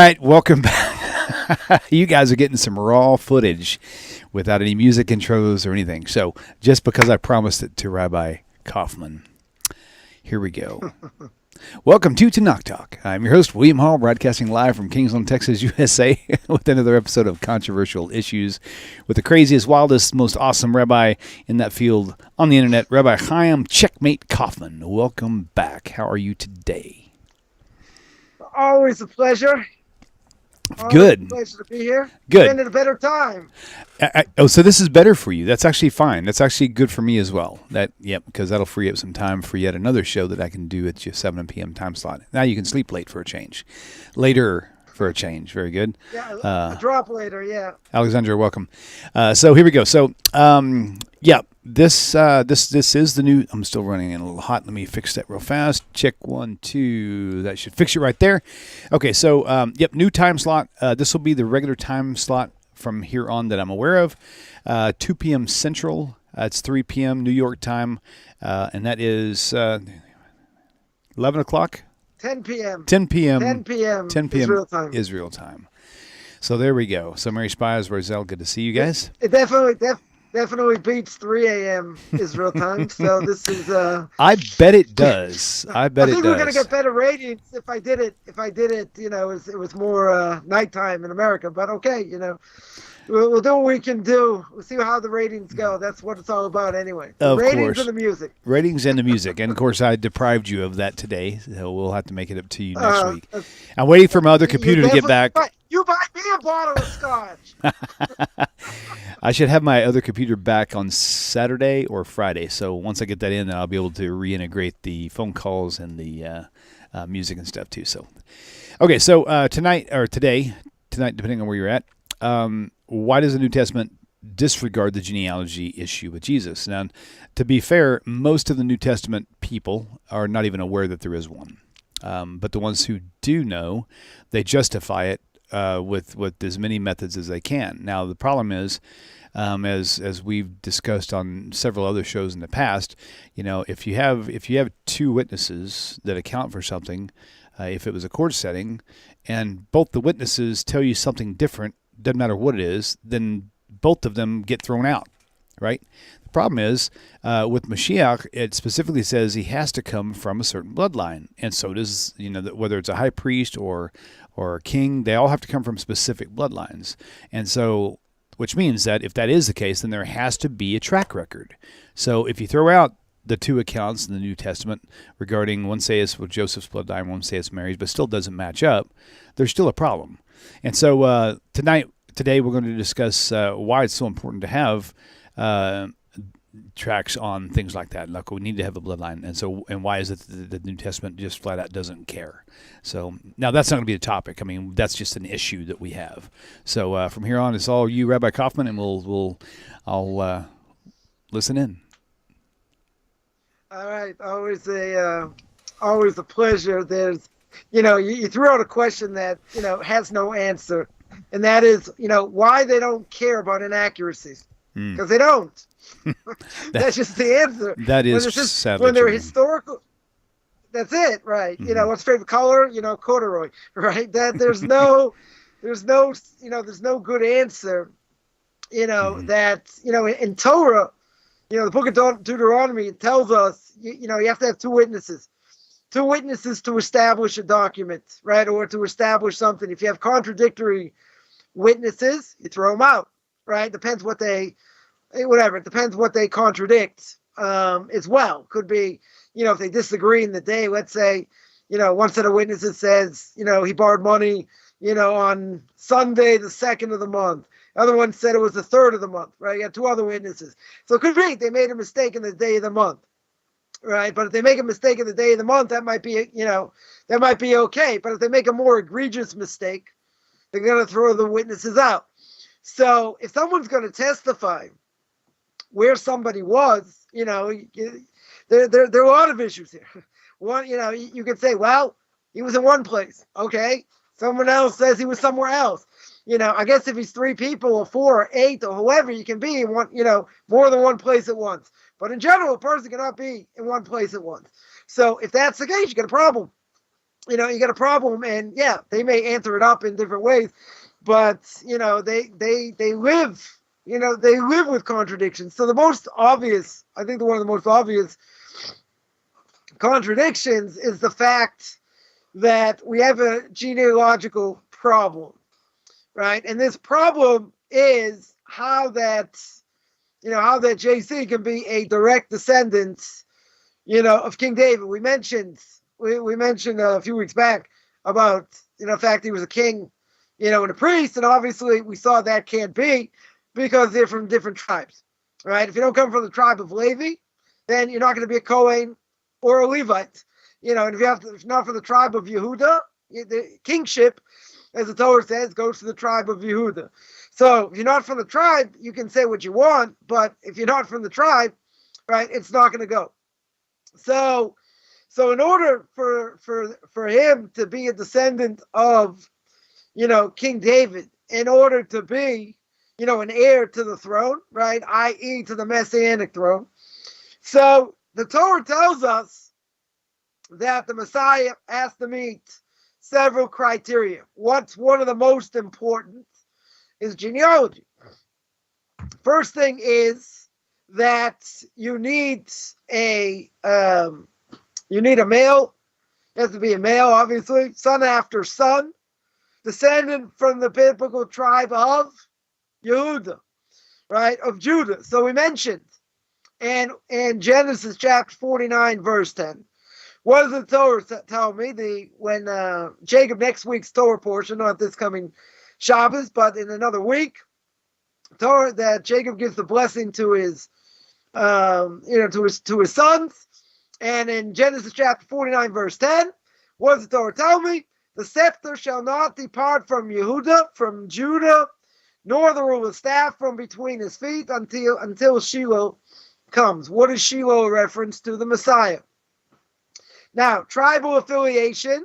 right, welcome back. You guys are getting some raw footage without any music intros or anything. So just because I promised it to Rabbi Coffman, here we go. Welcome to TaNaCh Talk. I'm your host, William Hall, broadcasting live from Kingsland, Texas, USA, with another episode of Controversial Issues with the craziest, wildest, most awesome rabbi in that field on the internet, Rabbi Chaim Checkmate Coffman. Welcome back. How are you today? Always a pleasure. Good. Pleasure to be here. Good. Been at a better time. So this is better for you. That's actually fine. That's actually good for me as well. Because that'll free up some time for yet another show that I can do at your 7 p.m. time slot. Now you can sleep late for a change. Later for a change. Very good. Yeah, a drop later, yeah. Alexandra, welcome. So here we go. So, this is the new. I'm still running in a little hot. Let me fix that real fast. Check 1, 2. That should fix it right there. Okay, so new time slot. This will be the regular time slot from here on that I'm aware of. 2 p.m. Central. It's 3 p.m. New York time, and that is 11 o'clock. 10 p.m. 10 p.m. 10 p.m. 10 p.m. Israel time. Israel time. So there we go. So Mary Spies, Roselle, good to see you guys. It definitely beats 3 a.m. Israel time. So this is. I bet it does. I think we're gonna get better ratings if I did it. It was more nighttime in America. But okay, We'll do what we can do. We'll see how the ratings go. That's what it's all about anyway. Ratings and the music. Ratings and the music. And, of course, I deprived you of that today, so we'll have to make it up to you next week. I'm waiting for my other computer to get back. You buy me a bottle of scotch. I should have my other computer back on Saturday or Friday. So once I get that in, then I'll be able to reintegrate the phone calls and the music and stuff, too. So, okay, so tonight, depending on where you're at, why does the New Testament disregard the genealogy issue with Jesus? Now, to be fair, most of the New Testament people are not even aware that there is one. But the ones who do know, they justify it with as many methods as they can. Now, the problem is, as we've discussed on several other shows in the past, if you have two witnesses that account for something, if it was a court setting, and both the witnesses tell you something different, doesn't matter what it is, then both of them get thrown out, right? The problem is, with Mashiach, it specifically says he has to come from a certain bloodline. And so does, whether it's a high priest or a king, they all have to come from specific bloodlines. And so, which means that if that is the case, then there has to be a track record. So if you throw out the two accounts in the New Testament regarding, one say it's with Joseph's bloodline, one say it's Mary's, but still doesn't match up, there's still a problem. And so today we're going to discuss why it's so important to have tracks on things like that. Like, we need to have a bloodline, and why is it that the New Testament just flat out doesn't care? So now that's not going to be the topic. I mean, that's just an issue that we have. So from here on, it's all you, Rabbi Coffman, and I'll listen in. All right, always a pleasure. There's, you threw out a question that has no answer, and that is, why they don't care about inaccuracies, because they don't. That's just the answer. That is sadly when they're true. Historical. That's it, right? Mm-hmm. What's favorite color? Corduroy, right? That there's no good answer. Mm-hmm. That in Torah. The book of Deuteronomy tells us, you have to have two witnesses to establish a document, right? Or to establish something. If you have contradictory witnesses, you throw them out, right? Depends what they contradict as well. Could be, if they disagree in the day, let's say, one set of witnesses says, he borrowed money, on Sunday, the 2nd of the month. Other one said it was the 3rd of the month, right? You got two other witnesses. So it could be they made a mistake in the day of the month, right? But if they make a mistake in the day of the month, that might be, that might be okay. But if they make a more egregious mistake, they're going to throw the witnesses out. So if someone's going to testify where somebody was, there are a lot of issues here. One, you could say, well, he was in one place. Okay. Someone else says he was somewhere else. I guess if he's 3 people or 4 or 8 or whoever you can be in one, more than one place at once. But in general, a person cannot be in one place at once. So if that's the case, you got a problem. you got a problem, and yeah, they may answer it up in different ways, but they live, they live with contradictions. So the most obvious, I think, one of the most obvious contradictions is the fact that we have a genealogical problem, right? And this problem is how that JC can be a direct descendant, of King David. We mentioned a few weeks back about, the fact he was a king, and a priest, and obviously we saw that can't be because they're from different tribes, right? If you don't come from the tribe of Levi, then you're not going to be a Kohen or a Levite, and if you're not from the tribe of Yehuda, the kingship, as the Torah says, goes to the tribe of Yehuda. So if you're not from the tribe, you can say what you want, but if you're not from the tribe, right, it's not going to go. So in order for him to be a descendant of, King David, in order to be, an heir to the throne, right, i.e. to the Messianic throne. So the Torah tells us that the Messiah has to meet several criteria. What's one of the most important is genealogy. First thing is that you need a male. It has to be a male, obviously, son after son, descendant from the biblical tribe of Yehuda, right, of Judah. So we mentioned, and in Genesis chapter 49, verse 10, what does the Torah tell me? When Jacob, next week's Torah portion, not this coming Shabbos, but in another week, Torah that Jacob gives the blessing to his, to his sons. And in Genesis chapter 49, verse 10, what does the Torah tell me? The scepter shall not depart from Yehuda, from Judah, nor the ruler's staff from between his feet until Shiloh comes. What is Shiloh a reference to? The Messiah. Now, tribal affiliation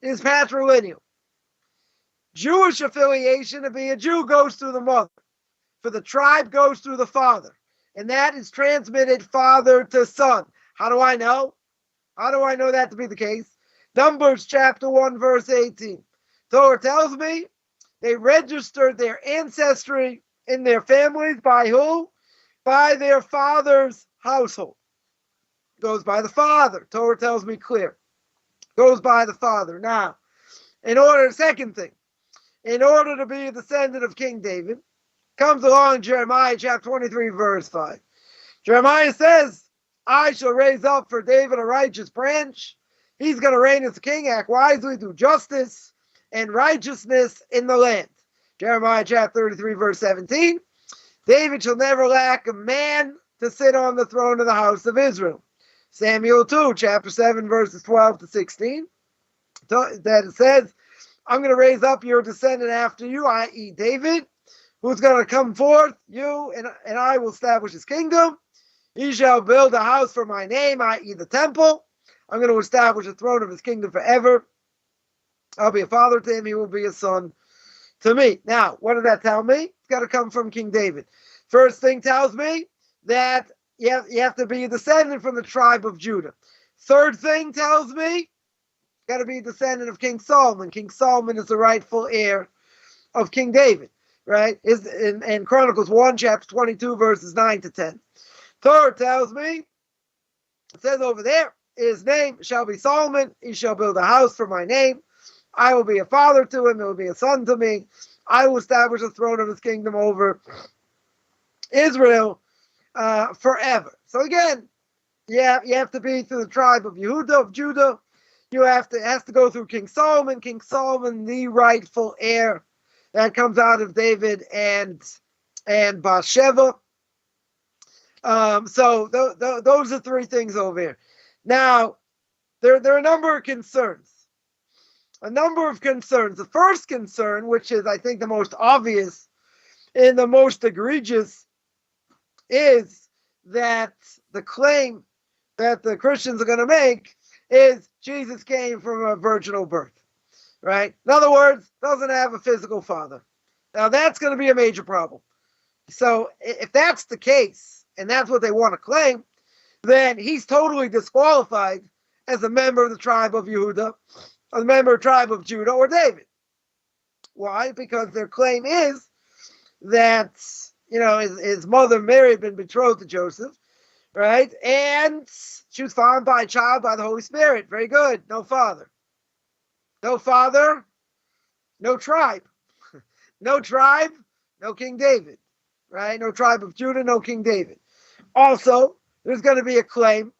is patrilineal. Jewish affiliation, to be a Jew, goes through the mother. For the tribe, goes through the father. And that is transmitted father to son. How do I know? How do I know that to be the case? Numbers chapter 1, verse 18. Torah tells me they registered their ancestry in their families by who? By their father's household. Goes by the father. Torah tells me clear. Goes by the father. Now, second thing, in order to be a descendant of King David, comes along Jeremiah chapter 23, verse 5. Jeremiah says, I shall raise up for David a righteous branch. He's going to reign as a king, act wisely, do justice and righteousness in the land. Jeremiah chapter 33, verse 17. David shall never lack a man to sit on the throne of the house of Israel. Samuel 2, chapter 7, verses 12 to 16. That it says, I'm going to raise up your descendant after you, i.e. David, who's going to come forth, you, and I will establish his kingdom. He shall build a house for my name, i.e. the temple. I'm going to establish a throne of his kingdom forever. I'll be a father to him. He will be a son to me. Now, what does that tell me? It's got to come from King David. First thing tells me that you have to be a descendant from the tribe of Judah. Third thing tells me got to be a descendant of King Solomon. King Solomon is the rightful heir of King David, right? Is in Chronicles 1, chapter 22, verses 9 to 10. Torah tells me, it says over there, his name shall be Solomon. He shall build a house for my name. I will be a father to him. He will be a son to me. I will establish the throne of his kingdom over Israel forever. So again, you have to be through the tribe of Yehuda, of Judah. It has to go through King Solomon. King Solomon, the rightful heir that comes out of David and Bathsheba. So those are three things over here. Now, there are a number of concerns. The first concern, which is, I think, the most obvious and the most egregious, is that the claim that the Christians are going to make is Jesus came from a virginal birth, right? In other words, doesn't have a physical father. Now, that's going to be a major problem. So if that's the case, and that's what they want to claim, then he's totally disqualified as a member of the tribe of Yehuda, a member of the tribe of Judah, or David. Why? Because their claim is that, his mother Mary had been betrothed to Joseph, right? And she was found by a child by the Holy Spirit. Very good. No father. No father, no tribe. No tribe, no King David, right? No tribe of Judah, no King David. Also, there's going to be a claim.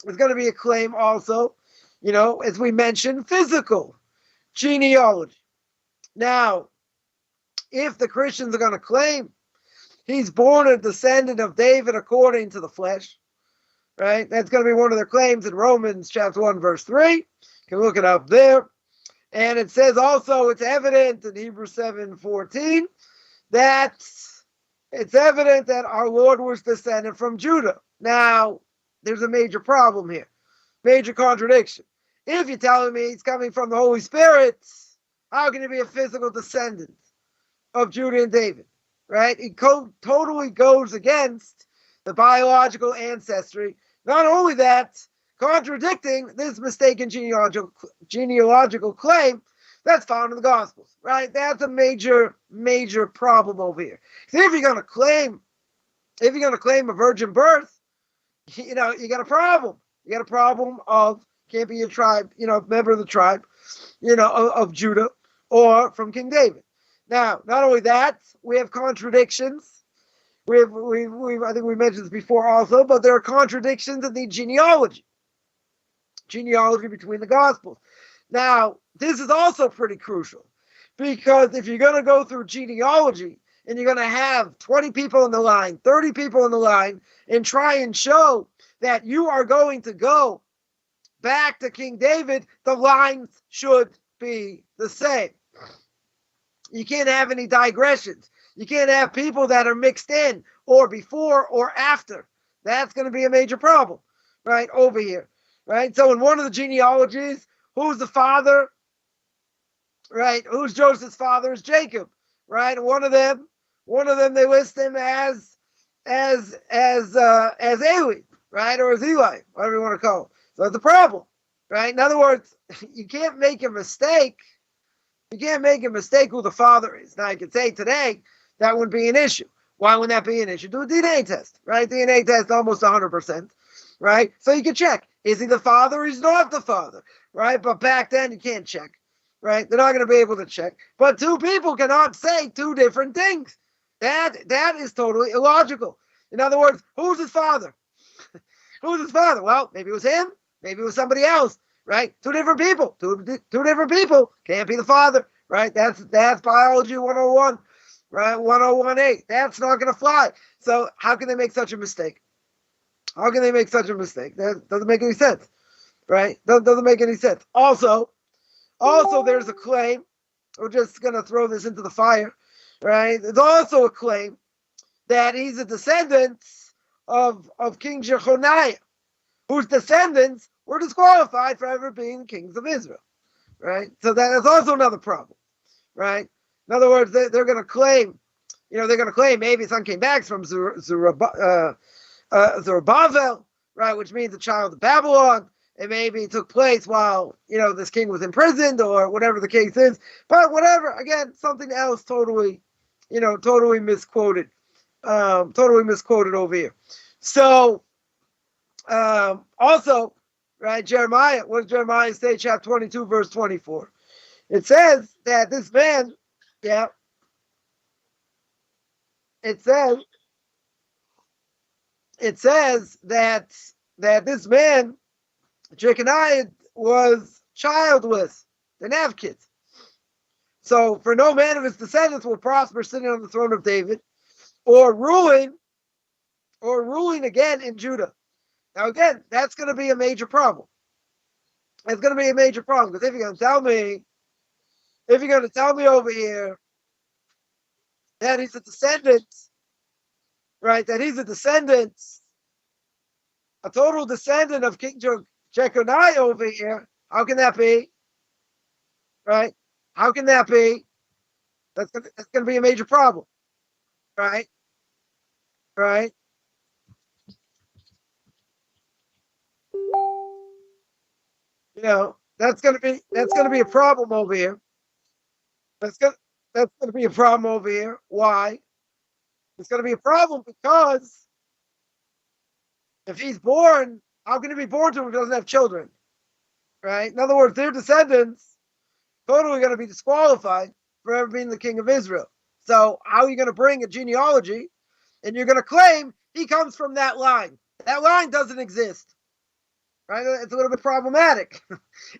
There's going to be a claim also, as we mentioned, physical genealogy. Now, if the Christians are going to claim he's born a descendant of David according to the flesh, right? That's going to be one of their claims in Romans chapter 1, verse 3. You can look it up there. And it says also it's evident in Hebrews 7:14 that it's evident that our Lord was descended from Judah. Now, there's a major problem here, major contradiction. If you're telling me he's coming from the Holy Spirit, how can he be a physical descendant of Judah and David, right? It totally goes against the biological ancestry. Not only that, contradicting this mistaken genealogical claim that's found in the Gospels, right? That's a major, major problem over here. See, if you're going to claim a virgin birth, you got a problem. You got a problem of can't be a tribe, member of the tribe, of Judah or from King David. Now, not only that, we have contradictions. I think we mentioned this before also, but there are contradictions in the genealogy between the Gospels. Now, this is also pretty crucial because if you're going to go through genealogy and you're going to have 20 people in the line, 30 people in the line, and try and show that you are going to go back to King David, the lines should be the same. You can't have any digressions. You can't have people that are mixed in or before or after. That's going to be a major problem, right, over here. Right, so in one of the genealogies, who's the father? Right, who's Joseph's father? Is Jacob. Right, and one of them they list him as Eli, right, or as Eli, whatever you want to call him. So that's a problem, right? In other words, you can't make a mistake. You can't make a mistake who the father is. Now you could say today that wouldn't be an issue. Why wouldn't that be an issue? Do a DNA test, right? DNA test almost 100%, right? So you can check. Is he the father or he's not the father, right? But back then, you can't check, right? They're not going to be able to check. But two people cannot say two different things. That is totally illogical. In other words, who's his father? Who's his father? Well, maybe it was him. Maybe it was somebody else, right? Two different people. Two different people can't be the father, right? That's biology 101, right? 1018. That's not going to fly. So how can they make such a mistake? How can they make such a mistake? That doesn't make any sense, right? Doesn't make any sense. Also, there's a claim. We're just going to throw this into the fire, right? There's also a claim that he's a descendant of King Jechoniah, whose descendants were disqualified for ever being kings of Israel, right? So that is also another problem, right? In other words, they're going to claim, maybe his son came back from Zerubbabel, right, which means the child of Babylon. It maybe took place while, this king was imprisoned or whatever the case is. But whatever, again, something else totally misquoted. Totally misquoted over here. So, also, right, Jeremiah, what does Jeremiah say, chapter 22, verse 24? It says that this man, it says that this man, Jechoniah, was childless, didn't have kids. So, for no man of his descendants will prosper sitting on the throne of David, or ruling again in Judah. Now, again, that's going to be a major problem. It's going to be a major problem because if you're going to tell me over here that he's a descendant, right? That he's a total descendant of King Jechoniah over here. How can that be? Right? How can that be? That's going to be a major problem. Right? Right? That's going to be a problem over here. That's going to be a problem over here. Why? It's going to be a problem because if he's born, how can he be born to him if he doesn't have children? Right? In other words, their descendants totally going to be disqualified for ever being the king of Israel. So how are you going to bring a genealogy and you're going to claim he comes from that line? That line doesn't exist. Right? It's a little bit problematic.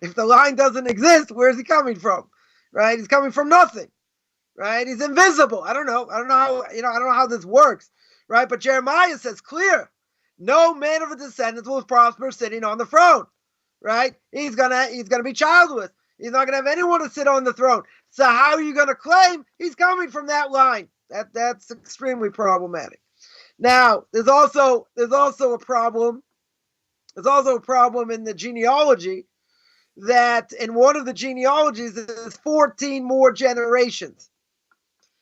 If the line doesn't exist, where is he coming from? Right? He's coming from nothing. Right? He's invisible. I don't know how this works. Right? But Jeremiah says clear. No man of a descendant will prosper sitting on the throne. Right? He's gonna be childless. He's not gonna have anyone to sit on the throne. So how are you gonna claim he's coming from that line? That's extremely problematic. Now, there's also a problem. There's also a problem in the genealogy that in one of the genealogies there's 14 more generations.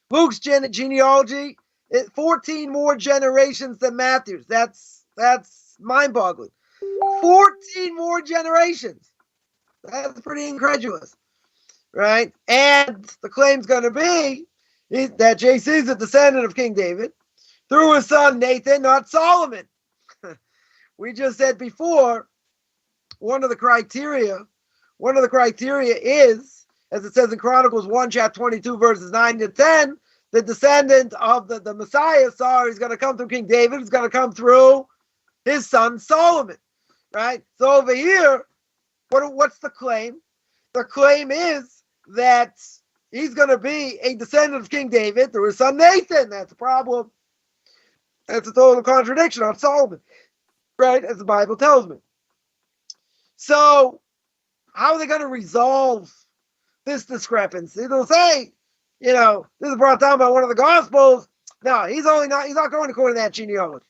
Luke's genealogy, 14 more generations than Matthew's. That's mind-boggling. 14 more generations. That's pretty incredulous, right? And the claim's going to be that Jsus is a descendant of King David through his son Nathan, not Solomon. We just said before, one of the criteria is, as it says in Chronicles 1, chapter 22, verses 9 to 10, the descendant of the Messiah, he's going to come through King David, he's going to come through his son Solomon, right? So over here, what's the claim? The claim is that he's going to be a descendant of King David through his son Nathan. That's a problem. That's a total contradiction on Solomon, right? As the Bible tells me. So how are they going to resolve this discrepancy? They'll say, this is brought down by one of the Gospels. No, he's not going according to that genealogy.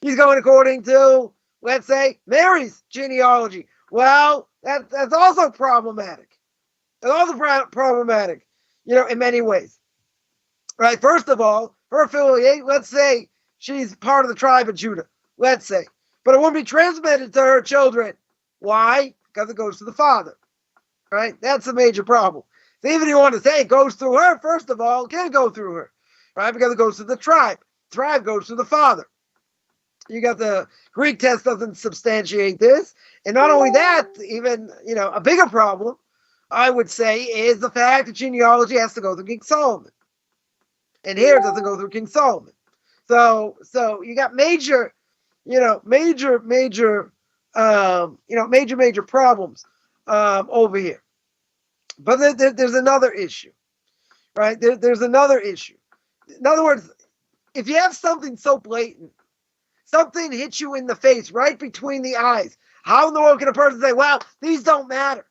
He's going according to, let's say, Mary's genealogy. Well, that's also problematic. It's also problematic, in many ways. Right? First of all, her affiliate, let's say she's part of the tribe of Judah. Let's say. But it won't be transmitted to her children. Why? Because it goes to the father. Right? That's a major problem. So even if you want to say it goes through her, first of all, it can't go through her. Right? Because it goes to the tribe. Tribe goes to the father. You got the Greek text doesn't substantiate this. And not only that, even, a bigger problem, I would say, is the fact that genealogy has to go through King Solomon. And here it doesn't go through King Solomon. So you got major problems over here. But there's another issue, right? There's another issue. In other words, if you have something so blatant, something hits you in the face, right between the eyes, how in the world can a person say, well, these don't matter,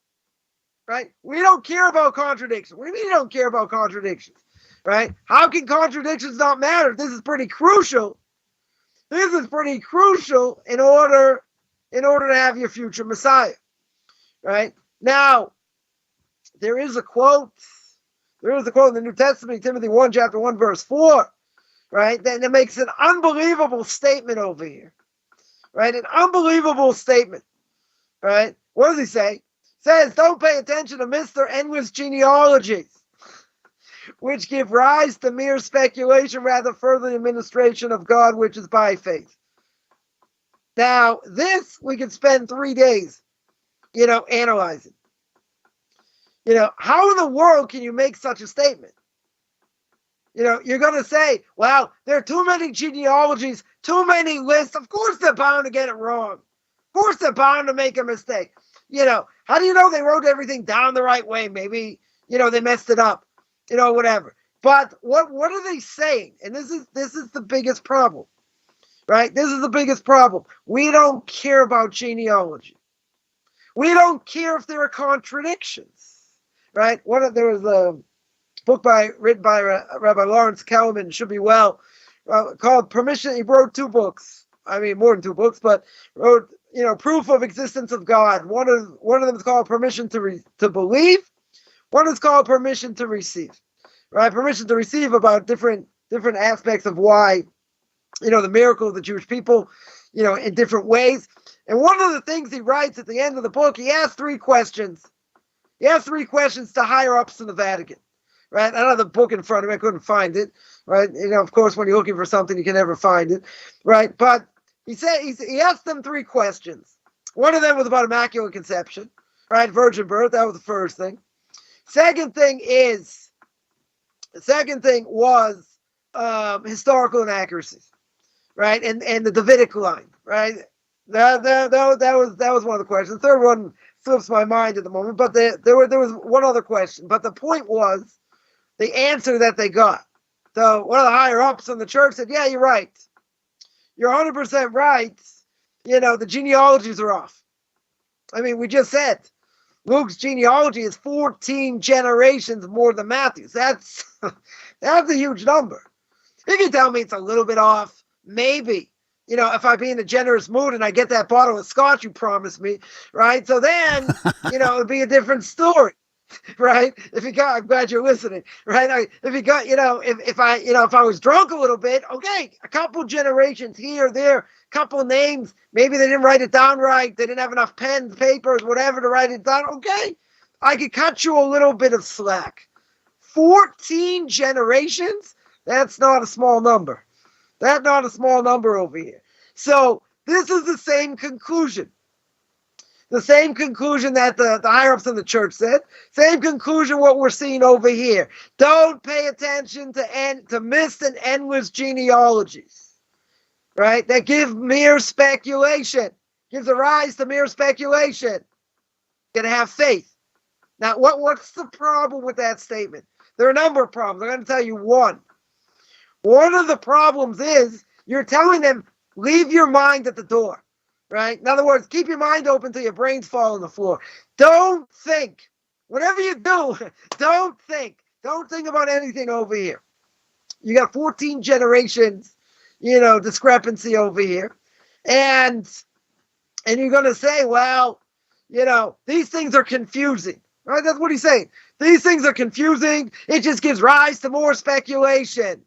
right? We don't care about contradictions. What do you mean you don't care about contradictions, right? How can contradictions not matter? This is pretty crucial. This is pretty crucial in order to have your future Messiah, right? Now, there is a quote in the New Testament, Timothy 1, chapter 1, verse 4, right? That makes an unbelievable statement over here, right? An unbelievable statement, right? What does he say? He says, don't pay attention to Mr. Endless genealogies, which give rise to mere speculation, rather further administration of God, which is by faith. Now, this we could spend 3 days, analyzing. How in the world can you make such a statement? You're going to say, well, there are too many genealogies, too many lists. Of course they're bound to get it wrong. Of course they're bound to make a mistake. How do you know they wrote everything down the right way? Maybe, they messed it up, whatever. But what are they saying? And this is the biggest problem, right? This is the biggest problem. We don't care about genealogy. We don't care if there are contradictions, right? There was a book written by Rabbi Lawrence Kalman, should be well, called Permission. He wrote 2 books. I mean, more than 2 books, but wrote, Proof of Existence of God. One of them is called Permission to Believe. One is called Permission to Receive. Right? Permission to receive about different aspects of why, the miracle of the Jewish people, in different ways. And one of the things he writes at the end of the book, he asks 3 questions. He asked 3 questions to higher ups in the Vatican, right? I don't have the book in front of me. I couldn't find it, right? Of course, when you're looking for something, you can never find it, right? But he asked them 3 questions. One of them was about Immaculate Conception, right? Virgin birth. That was the first thing. Second thing was historical inaccuracies, right? And the Davidic line, right? That was one of the questions. The third one slips my mind at the moment, but there was one other question. But the point was the answer that they got. So one of the higher ups in the church said, "Yeah, you're right. You're 100% right. The genealogies are off. I mean, we just said Luke's genealogy is 14 generations more than Matthew's. That's a huge number. You can tell me it's a little bit off, maybe." If I be in a generous mood and I get that bottle of scotch you promised me, right? So then, it'd be a different story, right? I'm glad you're listening, right? If I was drunk a little bit, okay, a couple generations here, there, couple names, maybe they didn't write it down right, they didn't have enough pens, papers, whatever to write it down, okay, I could cut you a little bit of slack. 14 generations? That's not a small number. That's not a small number over here. So this is the same conclusion. The same conclusion that the higher-ups in the church said. Same conclusion what we're seeing over here. Don't pay attention to missed and endless genealogies, right? That give mere speculation. Gives a rise to mere speculation. You're going to have faith. Now, what's the problem with that statement? There are a number of problems. I'm going to tell you one. One of the problems is you're telling them, leave your mind at the door, right? In other words, keep your mind open till your brains fall on the floor. Don't think. Whatever you do, don't think. Don't think about anything over here. You got 14 generations, discrepancy over here. And you're going to say, well, these things are confusing, right? That's what he's saying. These things are confusing. It just gives rise to more speculation,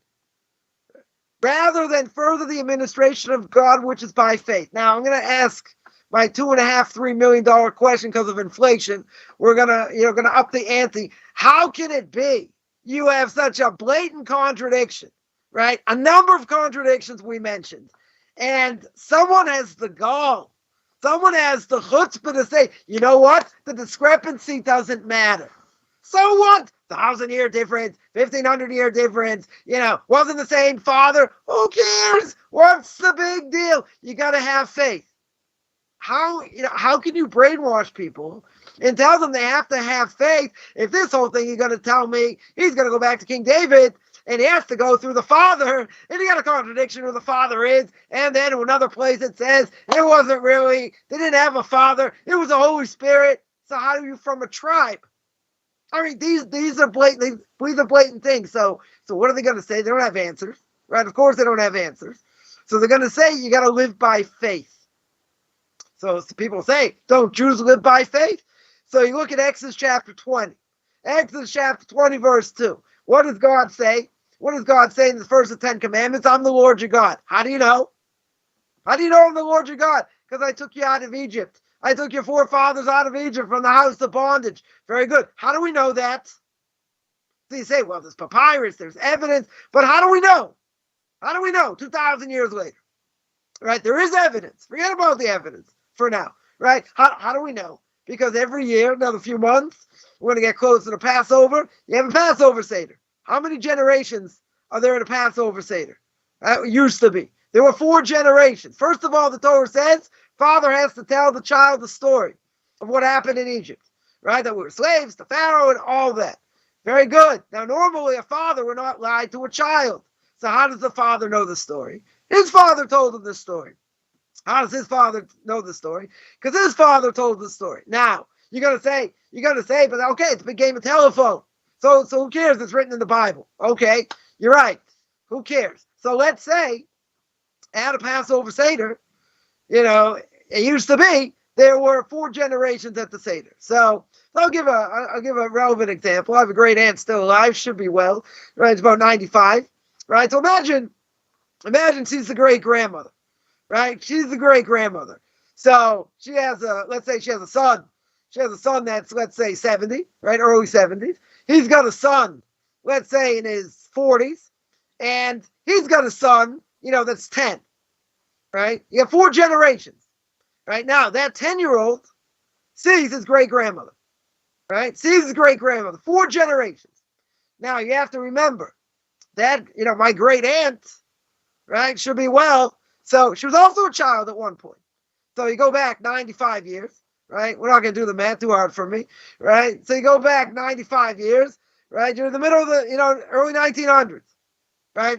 rather than further the administration of God, which is by faith. Now, I'm going to ask my $2.5–3 million question because of inflation. We're going to up the ante. How can it be you have such a blatant contradiction, right? A number of contradictions we mentioned. And someone has the gall. Someone has the chutzpah to say, you know what? The discrepancy doesn't matter. So what? 1,000-year difference, 1,500-year difference, wasn't the same father. Who cares? What's the big deal? You got to have faith. How can you brainwash people and tell them they have to have faith if this whole thing you're going to tell me he's going to go back to King David and he has to go through the Father, and you got a contradiction who the Father is, and then in another place it says it wasn't really, they didn't have a Father, it was the Holy Spirit. So how are you from a tribe? I mean, these are blatant things. So what are they going to say? They don't have answers, right? Of course they don't have answers. So they're going to say you got to live by faith. So people say, don't Jews live by faith? So you look at Exodus chapter 20. Exodus chapter 20, verse 2. What does God say? What does God say in the first of 10 commandments? I'm the Lord your God. How do you know? How do you know I'm the Lord your God? Because I took you out of Egypt. I took your forefathers out of Egypt from the house of bondage. Very good. How do we know that? So you say, well, there's papyrus, there's evidence, but how do we know? How do we know 2,000 years later? Right? There is evidence. Forget about the evidence for now. Right? How do we know? Because every year, another few months, we're going to get close to the Passover. You have a Passover Seder. How many generations are there in a Passover Seder? It used to be. There were 4 generations. First of all, the Torah says, father has to tell the child the story of what happened in Egypt, right? That we were slaves to Pharaoh and all that. Very good. Now, normally a father would not lie to a child. So how does the father know the story? His father told him the story. How does his father know the story? Because his father told the story. Now, you're going to say, but okay, it's a big game of telephone. So who cares? It's written in the Bible. Okay, you're right. Who cares? So let's say at a Passover Seder, it used to be there were 4 generations at the Seder. So I'll give a relevant example. I have a great aunt still alive, should be well, right? It's about 95, right? So imagine she's the great grandmother, right? She's the great-grandmother. So she has let's say she has a son. She has a son that's, let's say, 70, right? Early 70s. He's got a son, let's say, in his 40s. And he's got a son, that's 10, right? You have 4 generations, right? Now, that 10-year-old sees his great-grandmother, right? Sees his great-grandmother, 4 generations. Now, you have to remember that, my great-aunt, right, should be well. So she was also a child at one point. So you go back 95 years, right? We're not going to do the math, too hard for me, right? So you go back 95 years, right? You're in the middle of the, early 1900s, right?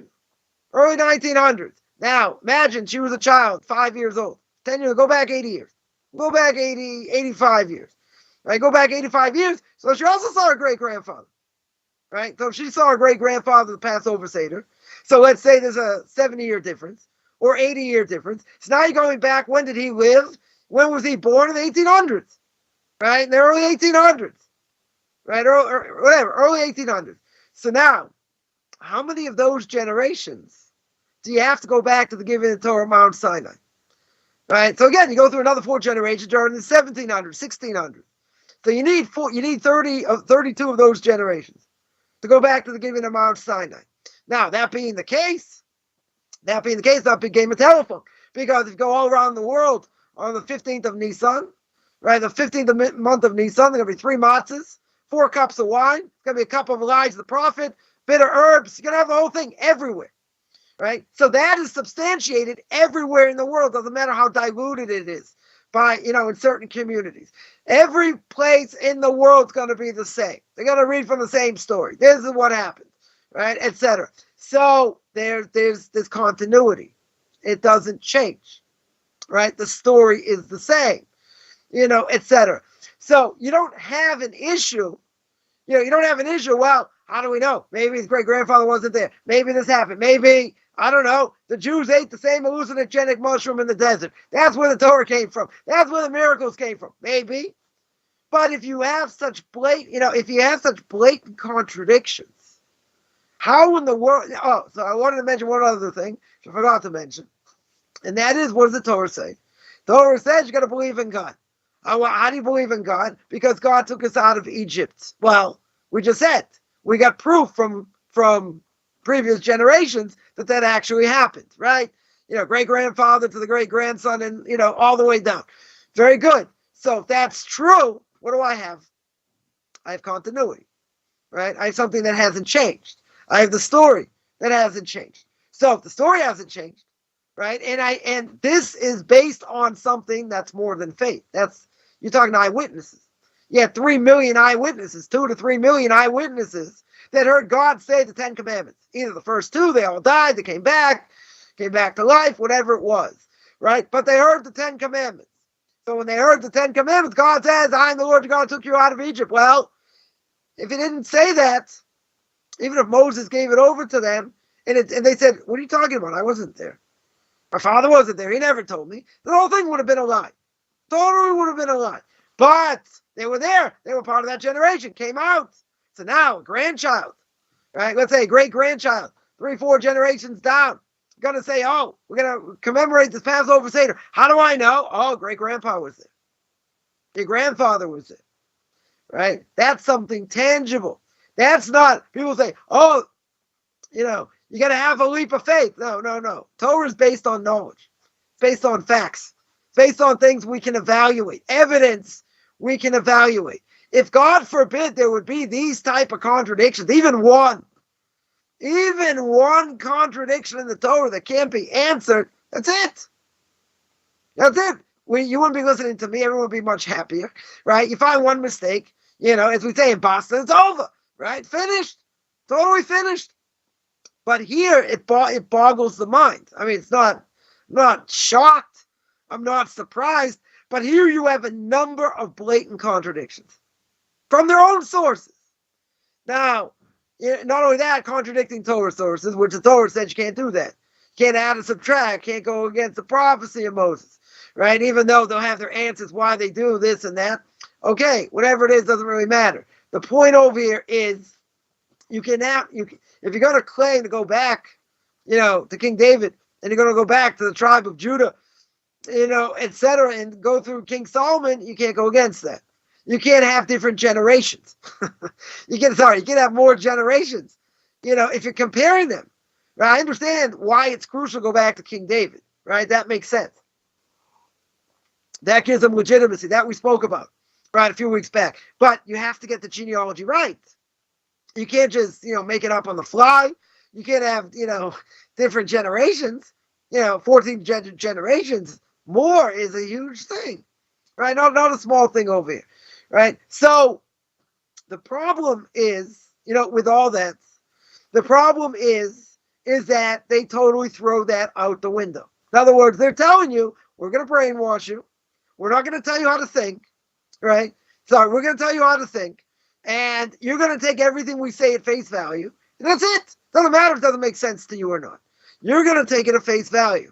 Early 1900s. Now, imagine she was a child, 5 years old. 10 years, go back 80 years. Go back 85 years, right? Go back 85 years. So she also saw her great-grandfather, right? So she saw her great-grandfather the Passover Seder. So let's say there's a 70-year difference or 80-year difference. So now you're going back, when did he live? When was he born? In the 1800s, right? In the early 1800s, right? Or whatever, early 1800s. So now, how many of those generations do you have to go back to the giving of the Torah Mount Sinai? Right? So again, you go through another 4 generations during the 1700s, 1600s. So you need 32 of those generations to go back to the giving of Mount Sinai. Now, that being the case, that became a telephone. Because if you go all around the world on the 15th of Nisan, right, the 15th month of Nisan, there are going to be 3 matzahs, 4 cups of wine, it's going to be a cup of Elijah the prophet, bitter herbs. You're going to have the whole thing everywhere, right? So that is substantiated everywhere in the world. Doesn't matter how diluted it is by, in certain communities. Every place in the world is going to be the same. They're going to read from the same story. This is what happened, right, etc. So there's this continuity. It doesn't change, right? The story is the same, etc. So you don't have an issue. You don't have an issue. Well, how do we know? Maybe his great-grandfather wasn't there. Maybe this happened. Maybe, I don't know, the Jews ate the same hallucinogenic mushroom in the desert. That's where the Torah came from. That's where the miracles came from. Maybe. But if you have such blatant contradictions, how in the world? Oh, so I wanted to mention one other thing I forgot to mention. And that is, what does the Torah say? The Torah says you got to believe in God. How do you believe in God? Because God took us out of Egypt. Well, we just said we got proof from previous generations that actually happened, right? Great-grandfather to the great-grandson, and all the way down. Very good. So if that's true, what do I have? I have continuity, right? I have something that hasn't changed. I have the story that hasn't changed. So if the story hasn't changed, right? And this is based on something that's more than faith. You're talking eyewitnesses. You had 3 million eyewitnesses, 2 to 3 million eyewitnesses that heard God say the 10 commandments. Either the first 2, they all died, they came back to life, whatever it was, right? But they heard the 10 commandments. So when they heard the 10 commandments, God says, I am the Lord your God who took you out of Egypt. Well, if he didn't say that, even if Moses gave it over to them, and they said, what are you talking about? I wasn't there. My father wasn't there. He never told me. The whole thing would have been a lie. Totally would have been a lie. But they were there. They were part of that generation. Came out. So now, a grandchild, right? Let's say a great-grandchild, 3, 4 generations down. Going to say, oh, we're going to commemorate this Passover Seder. How do I know? Oh, great-grandpa was there. Your grandfather was there, right? That's something tangible. That's not, people say, oh, you got to have a leap of faith. No. Torah is based on knowledge. It's based on facts. It's based on things we can evaluate. Evidence we can evaluate. If God forbid there would be these type of contradictions, even one contradiction in the Torah that can't be answered, that's it. That's it. You wouldn't be listening to me. Everyone would be much happier, right? You find one mistake, as we say in Boston, it's over, right? Finished. Totally finished. But here, it boggles the mind. I mean, I'm not shocked. I'm not surprised. But here you have a number of blatant contradictions from their own sources. Now, not only that, contradicting Torah sources, which the Torah said you can't do that. You can't add and subtract. Can't go against the prophecy of Moses, right? Even though they'll have their answers why they do this and that. Okay, whatever it is doesn't really matter. The point over here is if you're going to claim to go back, to King David, and you're going to go back to the tribe of Judah, etc., and go through King Solomon, you can't go against that. You can't have different generations. You can't have more generations. If you're comparing them, right? I understand why it's crucial to go back to King David, right? That makes sense. That gives them legitimacy. That we spoke about, right, a few weeks back. But you have to get the genealogy right. You can't just, make it up on the fly. You can't have, different generations. 14 generations more is a huge thing, right? Not a small thing over here, right? So the problem is, with all that, the problem is that they totally throw that out the window. In other words, they're telling you, we're going to brainwash you. We're not going to tell you how to think, right? Sorry, we're going to tell you how to think, and you're going to take everything we say at face value, and that's it. Doesn't matter if it doesn't make sense to you or not. You're going to take it at face value,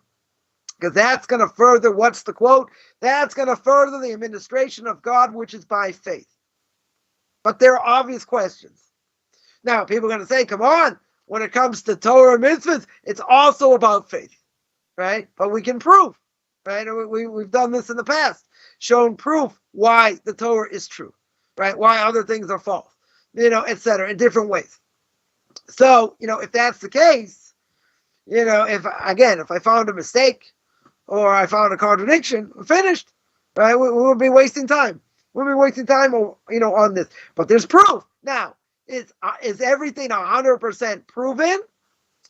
because that's going to further, what's the quote? That's going to further the administration of God, which is by faith. But there are obvious questions. Now, people are going to say, come on, when it comes to Torah and mitzvahs, it's also about faith, right? But we can prove, right? We've done this in the past, shown proof why the Torah is true, right? Why other things are false, etc., in different ways. So, if that's the case, if I found a mistake or I found a contradiction, we're finished, right? We would be wasting time. We'll be wasting time, on this. But there's proof. Now, is everything 100% proven?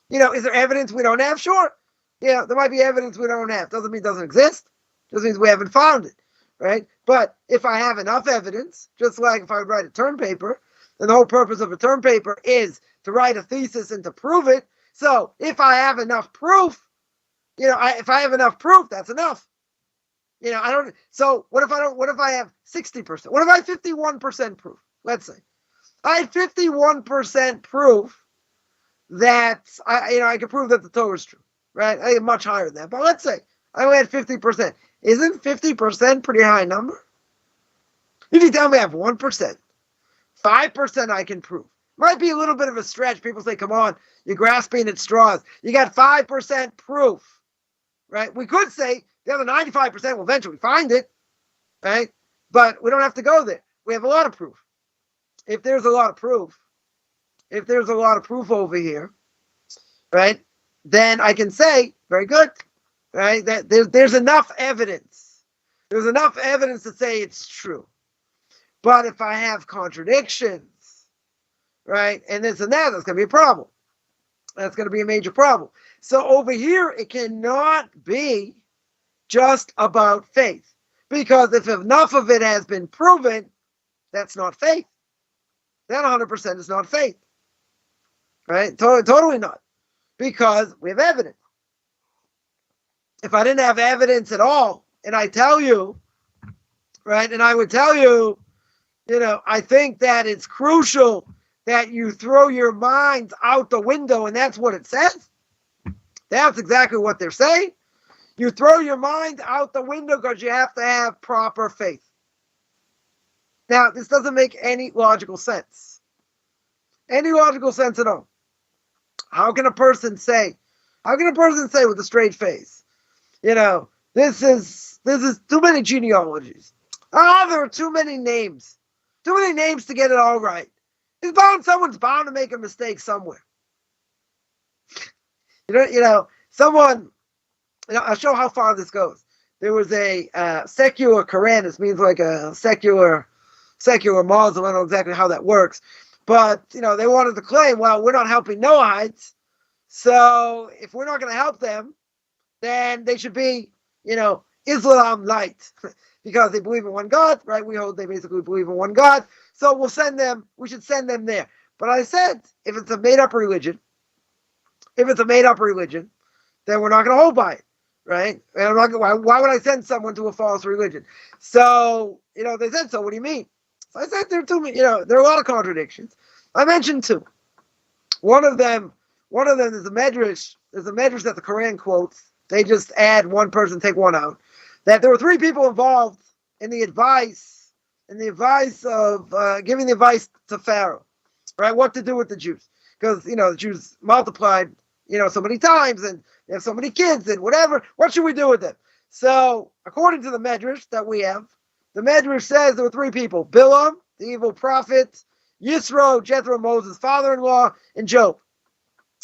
Is there evidence we don't have? Sure. There might be evidence we don't have. Doesn't mean it doesn't exist. Just means we haven't found it, right? But if I have enough evidence, just like if I write a term paper, then the whole purpose of a term paper is to write a thesis and to prove it. So if I have enough proof, if I have enough proof, that's enough. So what if I have 60%? What if I have 51% proof? Let's say I have 51% proof that I can prove that the Torah is true, right? I get much higher than that. But let's say I only had 50%. Isn't 50% pretty high number? If you tell me I have 1%, 5% I can prove. Might be a little bit of a stretch. People say, come on, you're grasping at straws. You got 5% proof, right? We could say the other 95% will eventually find it, right? But we don't have to go there. We have a lot of proof. If there's a lot of proof over here, right, then I can say, very good, right, that there's enough evidence. There's enough evidence to say it's true. But if I have contradictions, right, and this and that, that's going to be a problem. That's going to be a major problem. So over here, it cannot be just about faith. Because if enough of it has been proven, that's not faith. That 100% is not faith. Right? Totally not. Because we have evidence. If I didn't have evidence at all, and I tell you, right, and I would tell you, I think that it's crucial that you throw your mind out the window, and that's what it says. That's exactly what they're saying. You throw your mind out the window because you have to have proper faith. Now, this doesn't make any logical sense. Any logical sense at all. How can a person say with a straight face, this is too many genealogies. There are too many names. Too many names to get it all right. Someone's bound to make a mistake somewhere. I'll show how far this goes. There was a secular Quran. This means like a secular Muslim. I don't know exactly how that works. But, they wanted to claim, well, we're not helping Noahites. So if we're not going to help them, then they should be, Islam light. Because they believe in one God, right? We hold they basically believe in one God. So we should send them there. But I said, if it's a made-up religion, then we're not going to hold by it, right? And why would I send someone to a false religion? So, they said, so what do you mean? So I said, there are a lot of contradictions. I mentioned two. One of them is a medrash. There's a medrash that the Quran quotes. They just add one person, take one out. That there were three people involved in the advice of giving the advice to Pharaoh, right? What to do with the Jews. Because, the Jews multiplied, so many times and they have so many kids and whatever. What should we do with them? So, according to the Medrash that we have, the Medrash says there were three people: Bilam, the evil prophet; Yisro, Jethro, Moses' father-in-law; and Job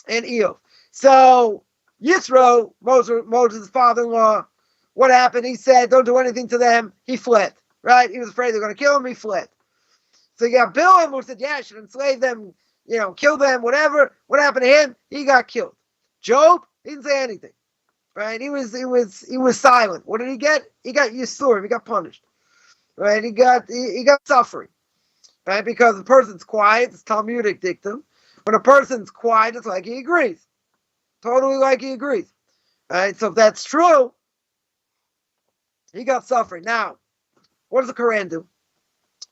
and Eov. So, Yisro, Moses' father-in-law, what happened? He said, "Don't do anything to them." He fled. Right? He was afraid they were going to kill him. He fled. So you got Bilam, who said, "Yeah, I should enslave them, kill them, whatever." What happened to him? He got killed. Job, he didn't say anything. Right? He was silent. What did he get? He got Yisur. He got punished. Right? He got suffering. Right? Because a person's quiet, it's Talmudic dictum. When a person's quiet, it's like he agrees. Totally like he agrees. Right? So if that's true, he got suffering. Now, what does the Quran do?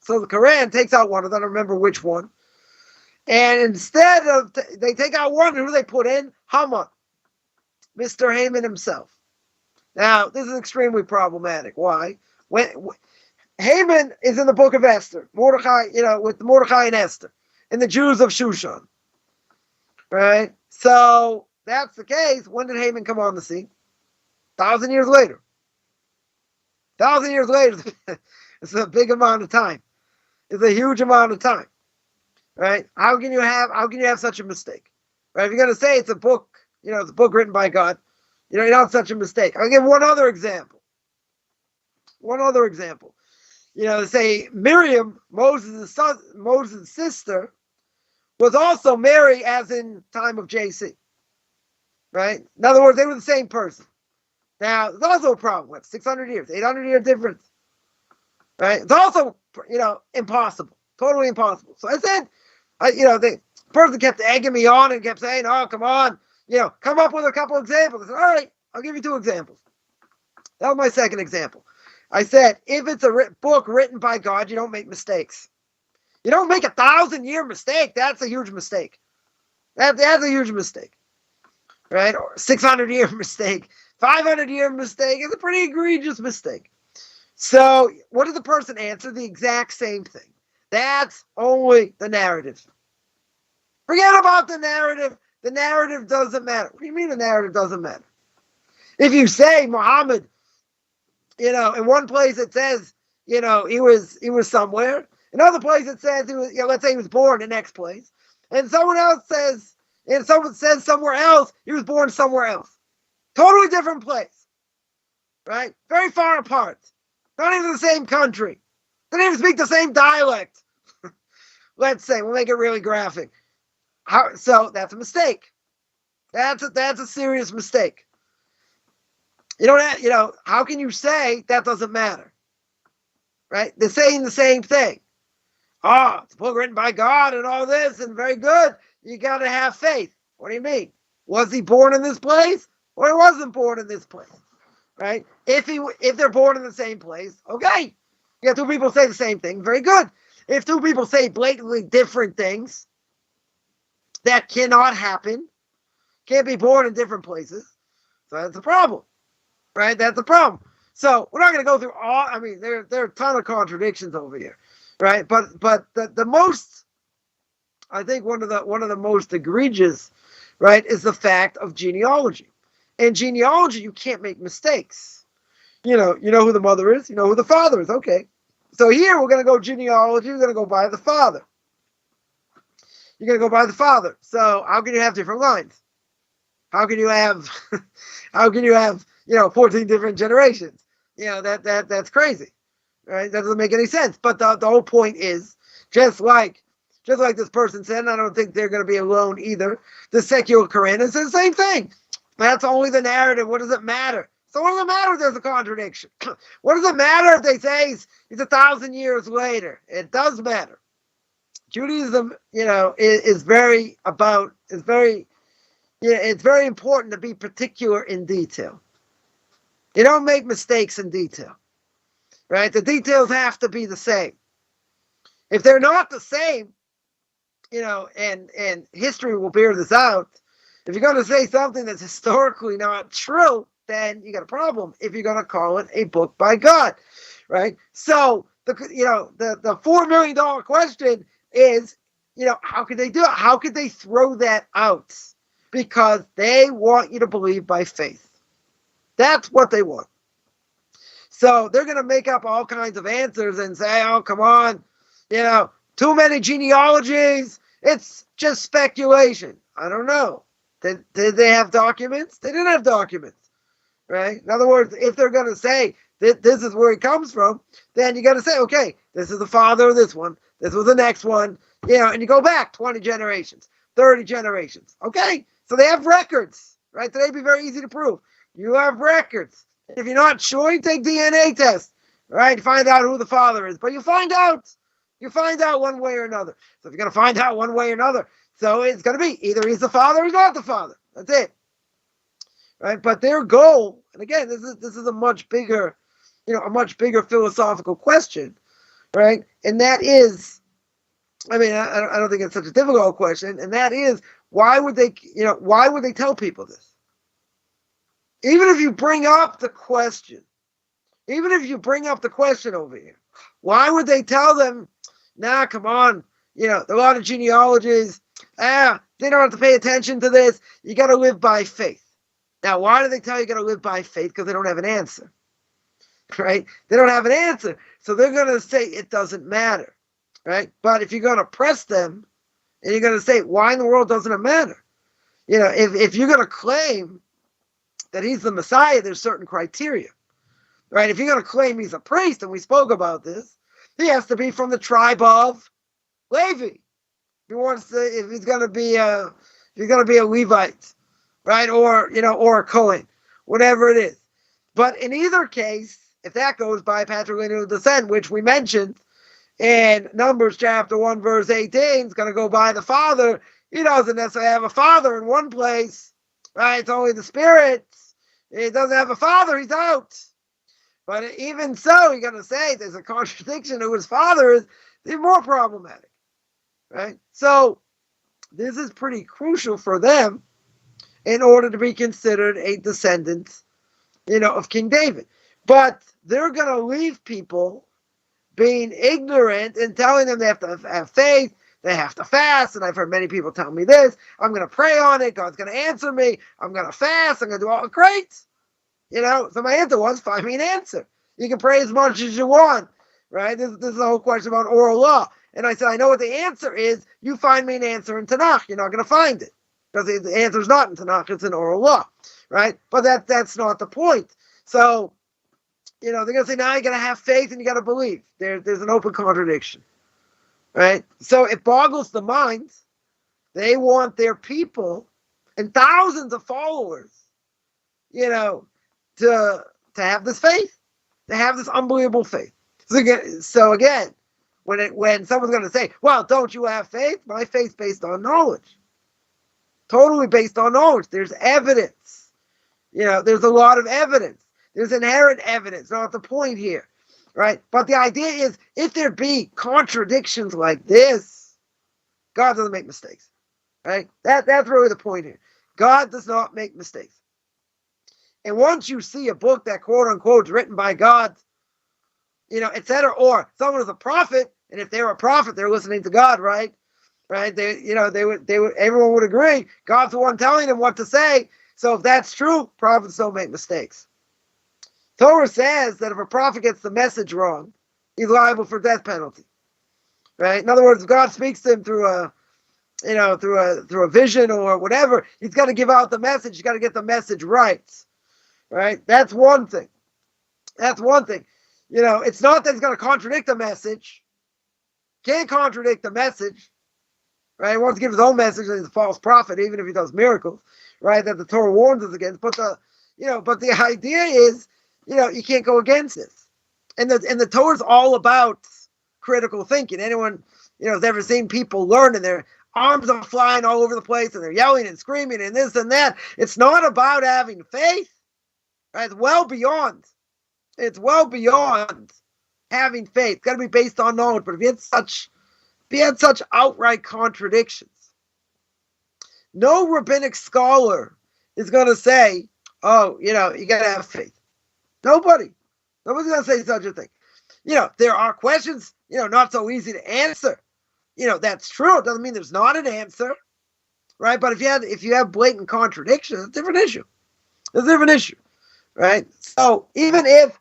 So the Quran takes out one of them. I don't remember which one. And instead of, they take out one, who do they put in? Haman. Mr. Haman himself. Now, this is extremely problematic. Why? When Haman is in the book of Esther, Mordecai, with Mordecai and Esther, and the Jews of Shushan. Right? So, that's the case. When did Haman come on the scene? 1,000 years later. 1,000 years later. It's a big amount of time. It's a huge amount of time. Right? How can you have such a mistake? Right? If you're going to say it's a book, it's a book written by God, you don't have such a mistake. I'll give one other example. Say Miriam, Moses' sister, was also Mary as in time of JC. Right? In other words, they were the same person. Now, there's also a problem with 600 years, 800-year difference. Right? It's also, impossible. Totally impossible. So I said, the person kept egging me on and kept saying, "Oh, come on, come up with a couple examples." I said, "All right, I'll give you two examples." That was my second example. I said, if it's a book written by God, you don't make mistakes. You don't make 1,000-year mistake. That's a huge mistake. That's a huge mistake. Right? Or 600-year mistake. 500-year mistake is a pretty egregious mistake. So, what did the person answer? The exact same thing. That's only the narrative. Forget about the narrative. The narrative doesn't matter. What do you mean the narrative doesn't matter? If you say Muhammad, in one place it says, he was somewhere. In another place it says he was, let's say he was born in X place. And someone says somewhere else, he was born somewhere else. Totally different place. Right? Very far apart. Not even the same country. Don't even speak the same dialect. Let's say, we'll make it really graphic. So that's a mistake. That's a serious mistake. How can you say that doesn't matter? Right? They're saying the same thing. Oh, it's a book written by God and all this and very good. You got to have faith. What do you mean? Was he born in this place or he wasn't born in this place? Right? If they're born in the same place, okay. You have two people say the same thing, very good. If two people say blatantly different things, that cannot happen. Can't be born in different places. So that's a problem. Right? That's a problem. So we're not going to go through all, there are a ton of contradictions over here. Right? But the most, I think one of the most egregious, right, is the fact of genealogy. In genealogy, you can't make mistakes. You know who the mother is, you know who the father is. Okay. So here we're going to go genealogy, we're going to go by the father. You're going to go by the father. So how can you have different lines? How can you have 14 different generations? That's crazy. Right? That doesn't make any sense. But the whole point is, just like this person said, and I don't think they're going to be alone either, the secular Quran is the same thing. That's only the narrative. What does it matter? So what does it matter if there's a contradiction? What does it matter if they say it's 1,000 years later? It does matter. Judaism, is very it's very important to be particular in detail. You don't make mistakes in detail, right? The details have to be the same. If they're not the same, and history will bear this out. If you're going to say something that's historically not true, then you got a problem. If you're going to call it a book by God, right? So the $4 million question is, how could they do it? How could they throw that out? Because they want you to believe by faith. That's what they want. So they're going to make up all kinds of answers and say, oh, come on, too many genealogies. It's just speculation. I don't know. Did they have documents? They didn't have documents, right? In other words, if they're going to say that this is where he comes from, then you got to say, okay, this is the father of this one. This was the next one, and you go back 20 generations, 30 generations. Okay, so they have records, right? Today would be very easy to prove. You have records. If you're not sure, you take DNA test, right? Find out who the father is. But you find out one way or another. So if you're going to find out one way or another, so it's going to be either he's the father or he's not the father. That's it, right? But their goal, and again, this is a much bigger philosophical question, right? And that is, I don't think it's such a difficult question. And that is, why would they tell people this? Even if you bring up the question over here, why would they tell them, nah, come on, there are a lot of genealogies, they don't have to pay attention to this, you got to live by faith. Now, why do they tell you got to live by faith? Because they don't have an answer, right? They don't have an answer, so they're going to say it doesn't matter, right? But if you're going to press them, and you're going to say, why in the world doesn't it matter? If you're going to claim that he's the Messiah, there's certain criteria, right? If you're going to claim he's a priest, and we spoke about this, he has to be from the tribe of Levi. If he's going to be a Levite, right? Or a Cohen, whatever it is. But in either case, if that goes by patrilineal descent, which we mentioned in Numbers chapter 1, verse 18, it's going to go by the father. He doesn't necessarily have a father in one place, right? It's only the spirit. He doesn't have a father, he's out. But even so, you're going to say there's a contradiction who his father is, even more problematic, right? So this is pretty crucial for them in order to be considered a descendant, of King David. But they're going to leave people being ignorant and telling them they have to have faith, they have to fast, and I've heard many people tell me this, I'm going to pray on it, God's going to answer me, I'm going to fast, I'm going to do all great. So my answer was, find me an answer. You can pray as much as you want, right? This is the whole question about oral law. And I said, I know what the answer is. You find me an answer in TaNaCh. You're not going to find it. Because the answer is not in TaNaCh, it's in oral law, right? But that's not the point. So, they're going to say, now you got to have faith and you got to believe. There's an open contradiction, right? So it boggles the mind. They want their people and thousands of followers, to have this faith, to have this unbelievable faith. So again, when someone's going to say, well, don't you have faith? My faith's based on knowledge. Totally based on knowledge. There's evidence. There's a lot of evidence. There's inherent evidence, not the point here, right? But the idea is, if there be contradictions like this, God doesn't make mistakes, right? That's really the point here. God does not make mistakes. And once you see a book that quote unquote is written by God, etc., or someone is a prophet, and if they're a prophet, they're listening to God, right? Right? Everyone would agree. God's the one telling them what to say. So if that's true, prophets don't make mistakes. Torah says that if a prophet gets the message wrong, he's liable for death penalty. Right? In other words, if God speaks to him through a vision or whatever, he's got to give out the message. He's got to get the message right. Right? That's one thing. It's not that it's going to contradict the message. Can't contradict the message. Right? He wants to give his own message that he's a false prophet, even if he does miracles, right? That the Torah warns us against. But the idea is, you can't go against this. And the Torah is all about critical thinking. Anyone, has ever seen people learn and their arms are flying all over the place and they're yelling and screaming and this and that. It's not about having faith. Right? It's well beyond having faith. It's got to be based on knowledge. But if you had such outright contradictions, no rabbinic scholar is going to say, oh, you got to have faith. Nobody's going to say such a thing. There are questions, not so easy to answer. That's true. It doesn't mean there's not an answer, right? But if you have blatant contradiction, it's a different issue. Right? So even if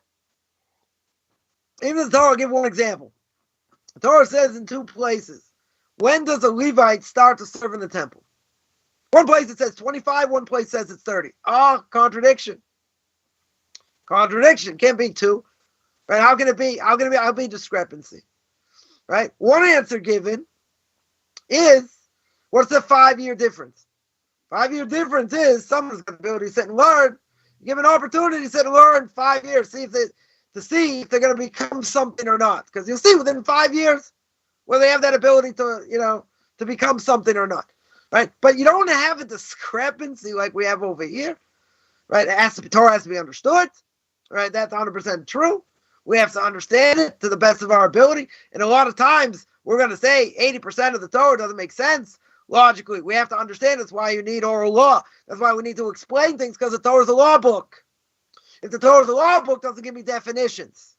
Even the Torah, I'll give one example. The Torah says in 2 places, when does a Levite start to serve in the temple? One place it says 25, one place says it's 30. Contradiction. Contradiction. Can't be 2. Right? How can it be? How be discrepancy? Right? One answer given is, what's the 5-year difference? 5-year difference is someone's got the ability to sit and learn. You give an opportunity to sit and learn 5 years, see if they're going to become something or not. Because you'll see within 5 years whether they have that ability to, to become something or not. Right? But you don't have a discrepancy like we have over here. Right? Torah has to be understood. Right? That's 100% true. We have to understand it to the best of our ability. And a lot of times we're going to say 80% of the Torah doesn't make sense logically. We have to understand that's why you need oral law. That's why we need to explain things, because the Torah is a law book. If the Torah is a law book, it doesn't give me definitions.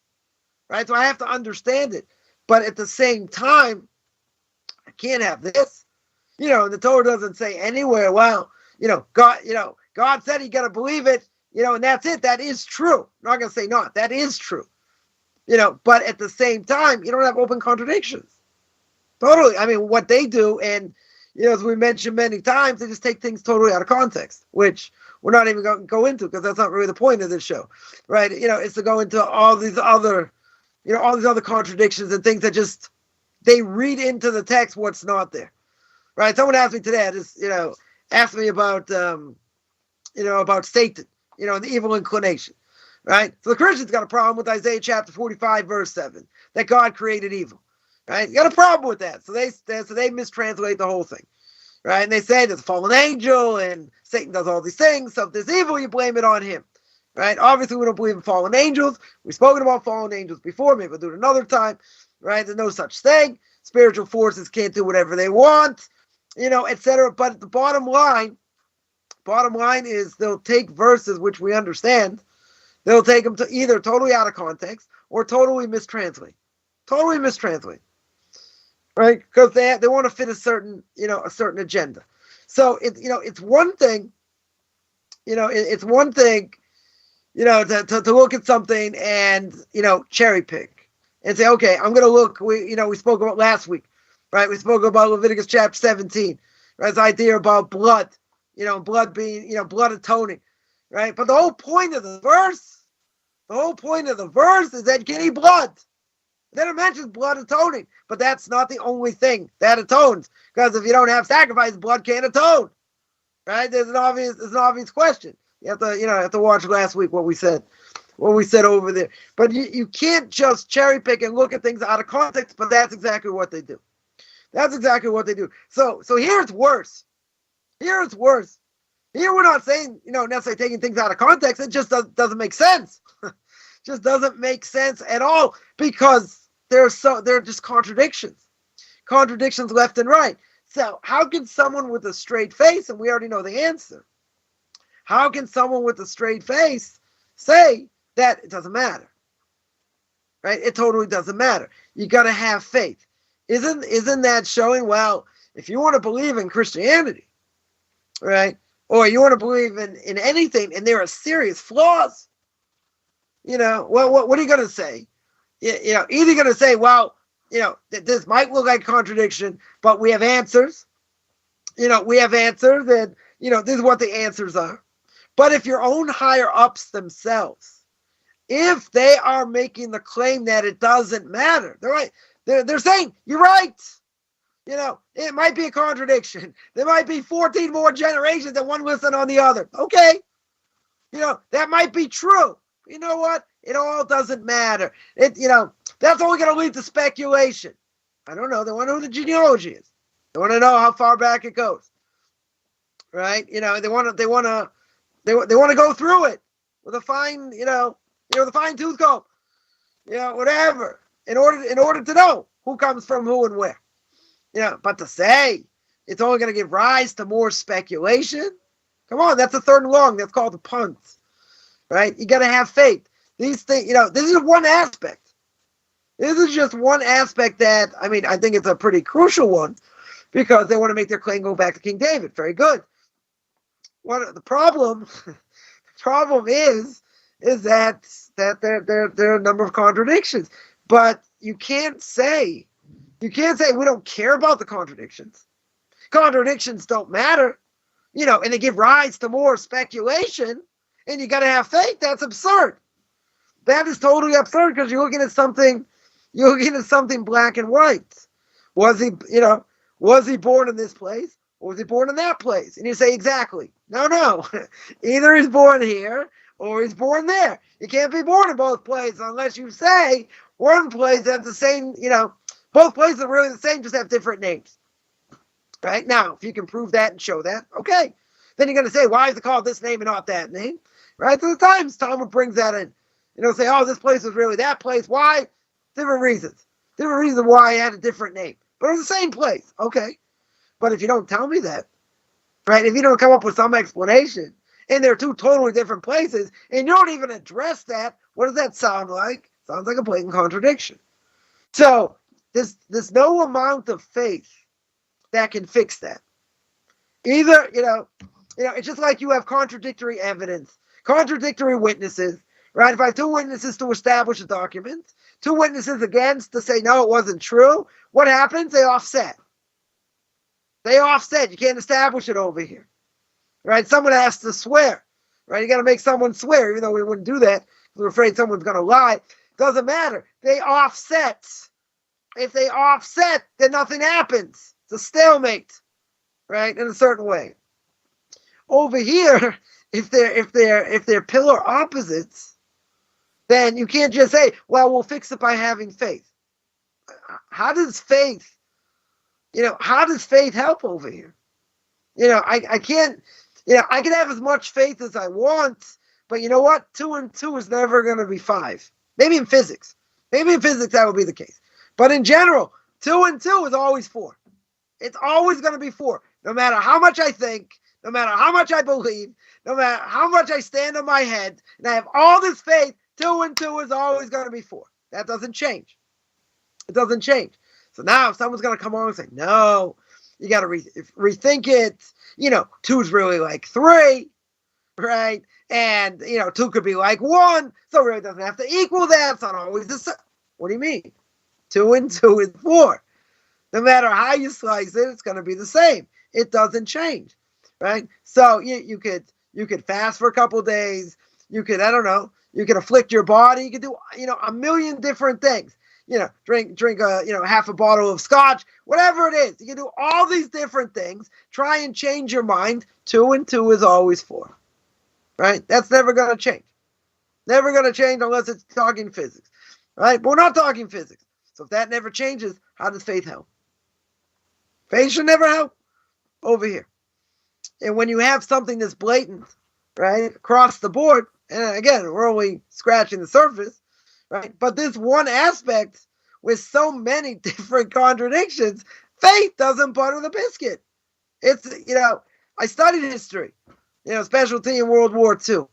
Right? So I have to understand it. But at the same time, I can't have this. The Torah doesn't say anywhere, well, God said you got to believe it, and that's it. That is true. I'm not going to say not. That is true. But at the same time, you don't have open contradictions. Totally. I mean, what they do, and, as we mentioned many times, they just take things totally out of context, which we're not even going to go into because that's not really the point of this show, right? It's to go into all these other contradictions and things that just, they read into the text what's not there, right? Someone asked me today, asked me about, about Satan, and the evil inclination. Right? So the Christians got a problem with Isaiah chapter 45, verse 7, that God created evil. Right? You got a problem with that. So they mistranslate the whole thing. Right? And they say there's a fallen angel and Satan does all these things. So if there's evil, you blame it on him. Right? Obviously, we don't believe in fallen angels. We've spoken about fallen angels before. Maybe we'll do it another time. Right? There's no such thing. Spiritual forces can't do whatever they want, etc. But the bottom line is they'll take verses which we understand. They'll take them to either totally out of context or totally mistranslate. Totally mistranslate. Right? Because they want to fit a certain agenda. So it's one thing, it's one thing, to look at something and, cherry pick and say, okay, I'm going to look, we spoke about last week, right? We spoke about Leviticus chapter 17, right? This idea about blood, blood being, blood atoning, right? But the whole point of the verse is that you can eat blood. Then it mentions blood atoning, but that's not the only thing that atones. Because if you don't have sacrifice, blood can't atone. Right? There's an obvious question. You have to watch last week what we said over there. But you can't just cherry pick and look at things out of context. But that's exactly what they do. So here it's worse. Here we're not saying, necessarily taking things out of context. It just doesn't make sense. Just doesn't make sense at all, because they're just contradictions left and right. So how can someone with a straight face, and we already know the answer, how can someone with a straight face say that it doesn't matter? Right? It totally doesn't matter. You got to have faith. Isn't that showing, well, if you want to believe in Christianity, right, or you want to believe in anything, and there are serious flaws, what are you going to say? Either going to say, well, this might look like contradiction, but we have answers. We have answers, and, this is what the answers are. But if your own higher ups themselves, if they are making the claim that it doesn't matter, they're right. They're saying, you're right. It might be a contradiction. There might be 14 more generations that one listen on the other. Okay. That might be true. You know what? It all doesn't matter. That's only going to lead to speculation. I don't know. They want to know who the genealogy is. They want to know how far back it goes. Right? They want to go through it with a fine, with a fine tooth comb. Whatever. In order to know who comes from who and where. But to say it's only going to give rise to more speculation, come on, that's a third and long. That's called a punt. Right? You got to have faith. These things, this is one aspect. This is just one aspect that, I think it's a pretty crucial one, because they want to make their claim go back to King David. Very good. The problem is is that there are a number of contradictions. But you can't say we don't care about the contradictions. Contradictions don't matter, and they give rise to more speculation, and you got to have faith. That's absurd. That is totally absurd because you're looking at something black and white. Was he born in this place or was he born in that place? And you say, exactly. No. Either he's born here or he's born there. You can't be born in both places unless you say one place has the same, both places are really the same, just have different names. Right? Now, if you can prove that and show that, okay. Then you're going to say, why is it called this name and not that name? Right? So the Talmud brings that in. Say, oh, this place was really that place. Why? Different reasons. Different reasons why it had a different name. But it was the same place. Okay. But if you don't tell me that, right, if you don't come up with some explanation, and they're two totally different places, and you don't even address that, what does that sound like? Sounds like a blatant contradiction. So there's no amount of faith that can fix that. Either, it's just like you have contradictory evidence, contradictory witnesses, right? If I have two witnesses to establish a document, two witnesses against to say, no, it wasn't true, what happens? They offset. You can't establish it over here, right? Someone has to swear, right? You got to make someone swear, even though we wouldn't do that. We're afraid someone's going to lie. Doesn't matter. They offset. If they offset, then nothing happens. It's a stalemate, right? In a certain way. Over here, if they're pillar opposites, then you can't just say, well, we'll fix it by having faith. How does faith help over here? I can't, I can have as much faith as I want, but you know what? 2 and 2 is never going to be 5. Maybe in physics. That would be the case. But in general, 2 and 2 is always 4. It's always going to be 4. No matter how much I think, no matter how much I believe, no matter how much I stand on my head, and I have all this faith, 2 and 2 is always going to be 4. That doesn't change. It doesn't change. So now if someone's going to come on and say, no, you got to rethink it. 2 is really like 3, right? And, 2 could be like 1. So it really doesn't have to equal that. It's not always the same. What do you mean? 2 and 2 is 4. No matter how you slice it, it's going to be the same. It doesn't change, right? So you could fast for a couple of days. You could, you could afflict your body. You could do, a million different things. Drink half a bottle of scotch, whatever it is. You can do all these different things. Try and change your mind. 2 and 2 is always 4, right? That's never going to change. Never going to change unless it's talking physics, right? But we're not talking physics. So if that never changes, how does faith help? Faith should never help over here. And when you have something that's blatant, right, across the board, and again, we're only scratching the surface, right? But this one aspect with so many different contradictions, faith doesn't butter the biscuit. It's, I studied history, specialty in World War II,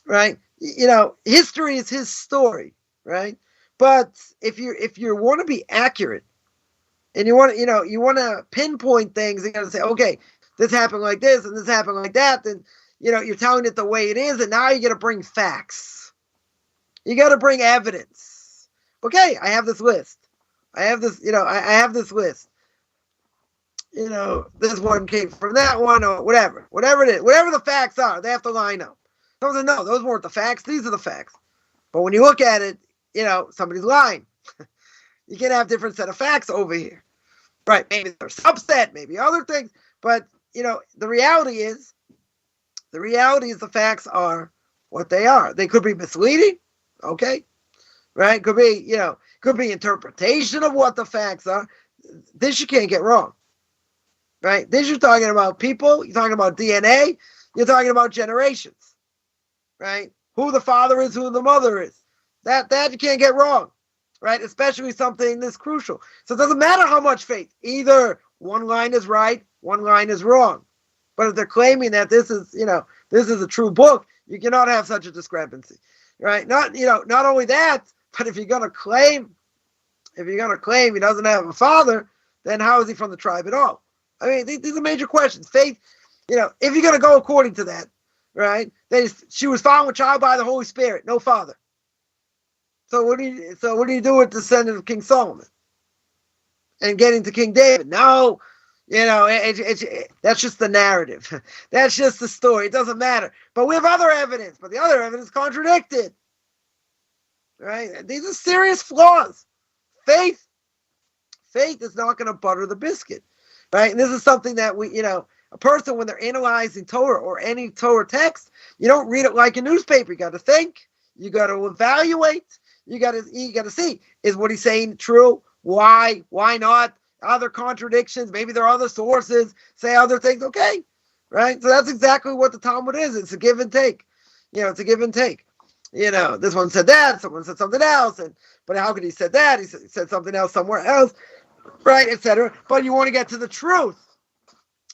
right? History is his story, right? But if you want to be accurate and you want to pinpoint things, you got to say, okay, this happened like this and this happened like that, then, you're telling it the way it is, and now you got to bring facts. You got to bring evidence. Okay, I have this list. I have this list. This one came from that one or whatever it is. Whatever the facts are, they have to line up. Someone said, no, those weren't the facts. These are the facts. But when you look at it, somebody's lying. You can have different set of facts over here. Right, maybe they're subset, maybe other things. But, the reality is the facts are what they are. They could be misleading. Okay, right? Could be interpretation of what the facts are. This you can't get wrong, right? This you're talking about people. You're talking about DNA. You're talking about generations, right? Who the father is, who the mother is. That you can't get wrong, right? Especially something this crucial. So it doesn't matter how much faith. Either one line is right, one line is wrong. But if they're claiming that this is a true book, you cannot have such a discrepancy. Right? Not only that, but if you're gonna claim he doesn't have a father, then how is he from the tribe at all? I mean, these are major questions. Faith, if you're gonna go according to that, right? She was found with child by the Holy Spirit, no father. So what do you do with the descendant of King Solomon and getting to King David? No, that's just the narrative. That's just the story. It doesn't matter. But we have other evidence. But the other evidence contradicted. Right? These are serious flaws. Faith is not going to butter the biscuit. Right? And this is something that a person, when they're analyzing Torah or any Torah text, you don't read it like a newspaper. You got to think. You got to evaluate. You got to see, is what he's saying true? Why? Why not? Other contradictions. Maybe there are other sources say other things. Okay, right? So that's exactly what the Talmud is. It's a give and take. It's a give and take. This one said that, someone said something else, but how could he said that? He said something else somewhere else, right, etc. But you want to get to the truth.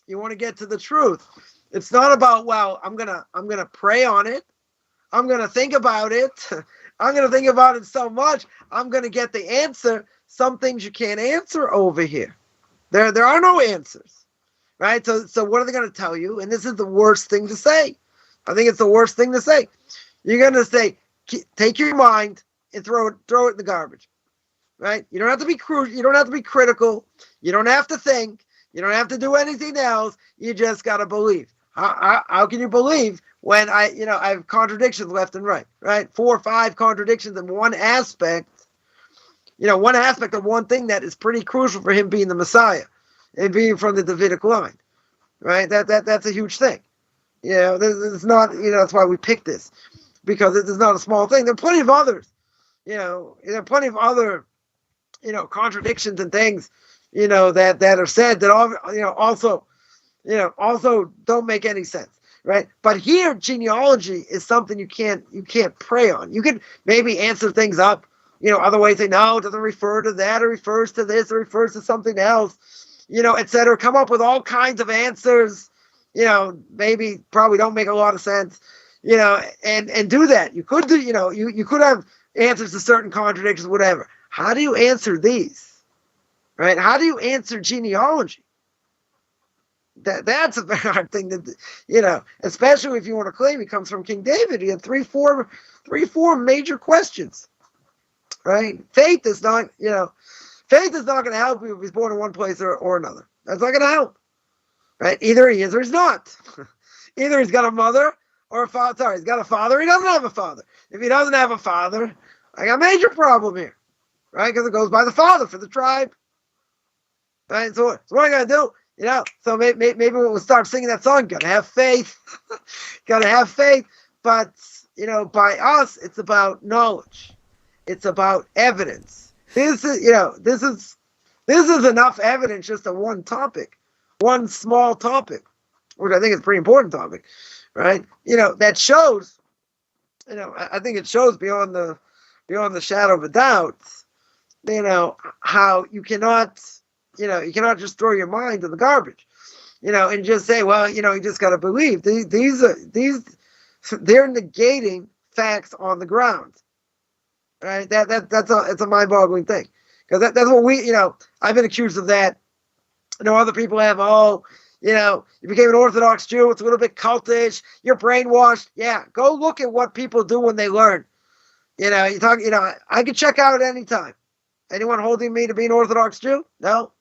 You want to get to the truth. It's not about, well, I'm gonna pray on it. I'm gonna think about it. I'm gonna think about it so much. I'm gonna get the answer. Some things you can't answer over here. There are no answers, right? So what are they going to tell you? And this is the worst thing to say. I think it's the worst thing to say. You're going to say, take your mind and throw it in the garbage, right? You don't have to be cruel. You don't have to be critical. You don't have to think. You don't have to do anything else. You just got to believe. How can you believe when I have contradictions left and right, right? 4 or 5 contradictions in one aspect. One aspect of one thing that is pretty crucial for him being the Messiah and being from the Davidic line, right? That's a huge thing. It's not, that's why we picked this, because it is not a small thing. There are plenty of others, there are plenty of other, contradictions and things, that are said that also don't make any sense, right? But here, genealogy is something you can't pray on. You can maybe answer things up. Other ways say, no, it doesn't refer to that, it refers to this, it refers to something else, etc. Come up with all kinds of answers, maybe probably don't make a lot of sense, and do that. You could do, you could have answers to certain contradictions, whatever. How do you answer these? Right? How do you answer genealogy? That's a very hard thing to, especially if you want to claim he comes from King David. He had three, four major questions. Right? Faith is not going to help you if he's born in one place or another. That's not going to help. Right? Either he is or he's not. Either he's got a mother or a father. Sorry, he's got a father. He doesn't have a father. If he doesn't have a father, I got a major problem here. Right? Because it goes by the father for the tribe. Right? So what am I going to do? So maybe we'll start singing that song. Got to have faith. Got to have faith. But, by us, it's about knowledge. It's about evidence. This is enough evidence just on one topic, one small topic, which I think is a pretty important topic, right? That shows, I think it shows beyond the shadow of a doubt, how you cannot just throw your mind in the garbage, and just say, well, you just got to believe. They're negating facts on the ground. Right, it's a mind-boggling thing, because that's what I've been accused of that. Other people have. You became an Orthodox Jew. It's a little bit cultish. You're brainwashed. Yeah, go look at what people do when they learn. I can check out at any time. Anyone holding me to be an Orthodox Jew? No.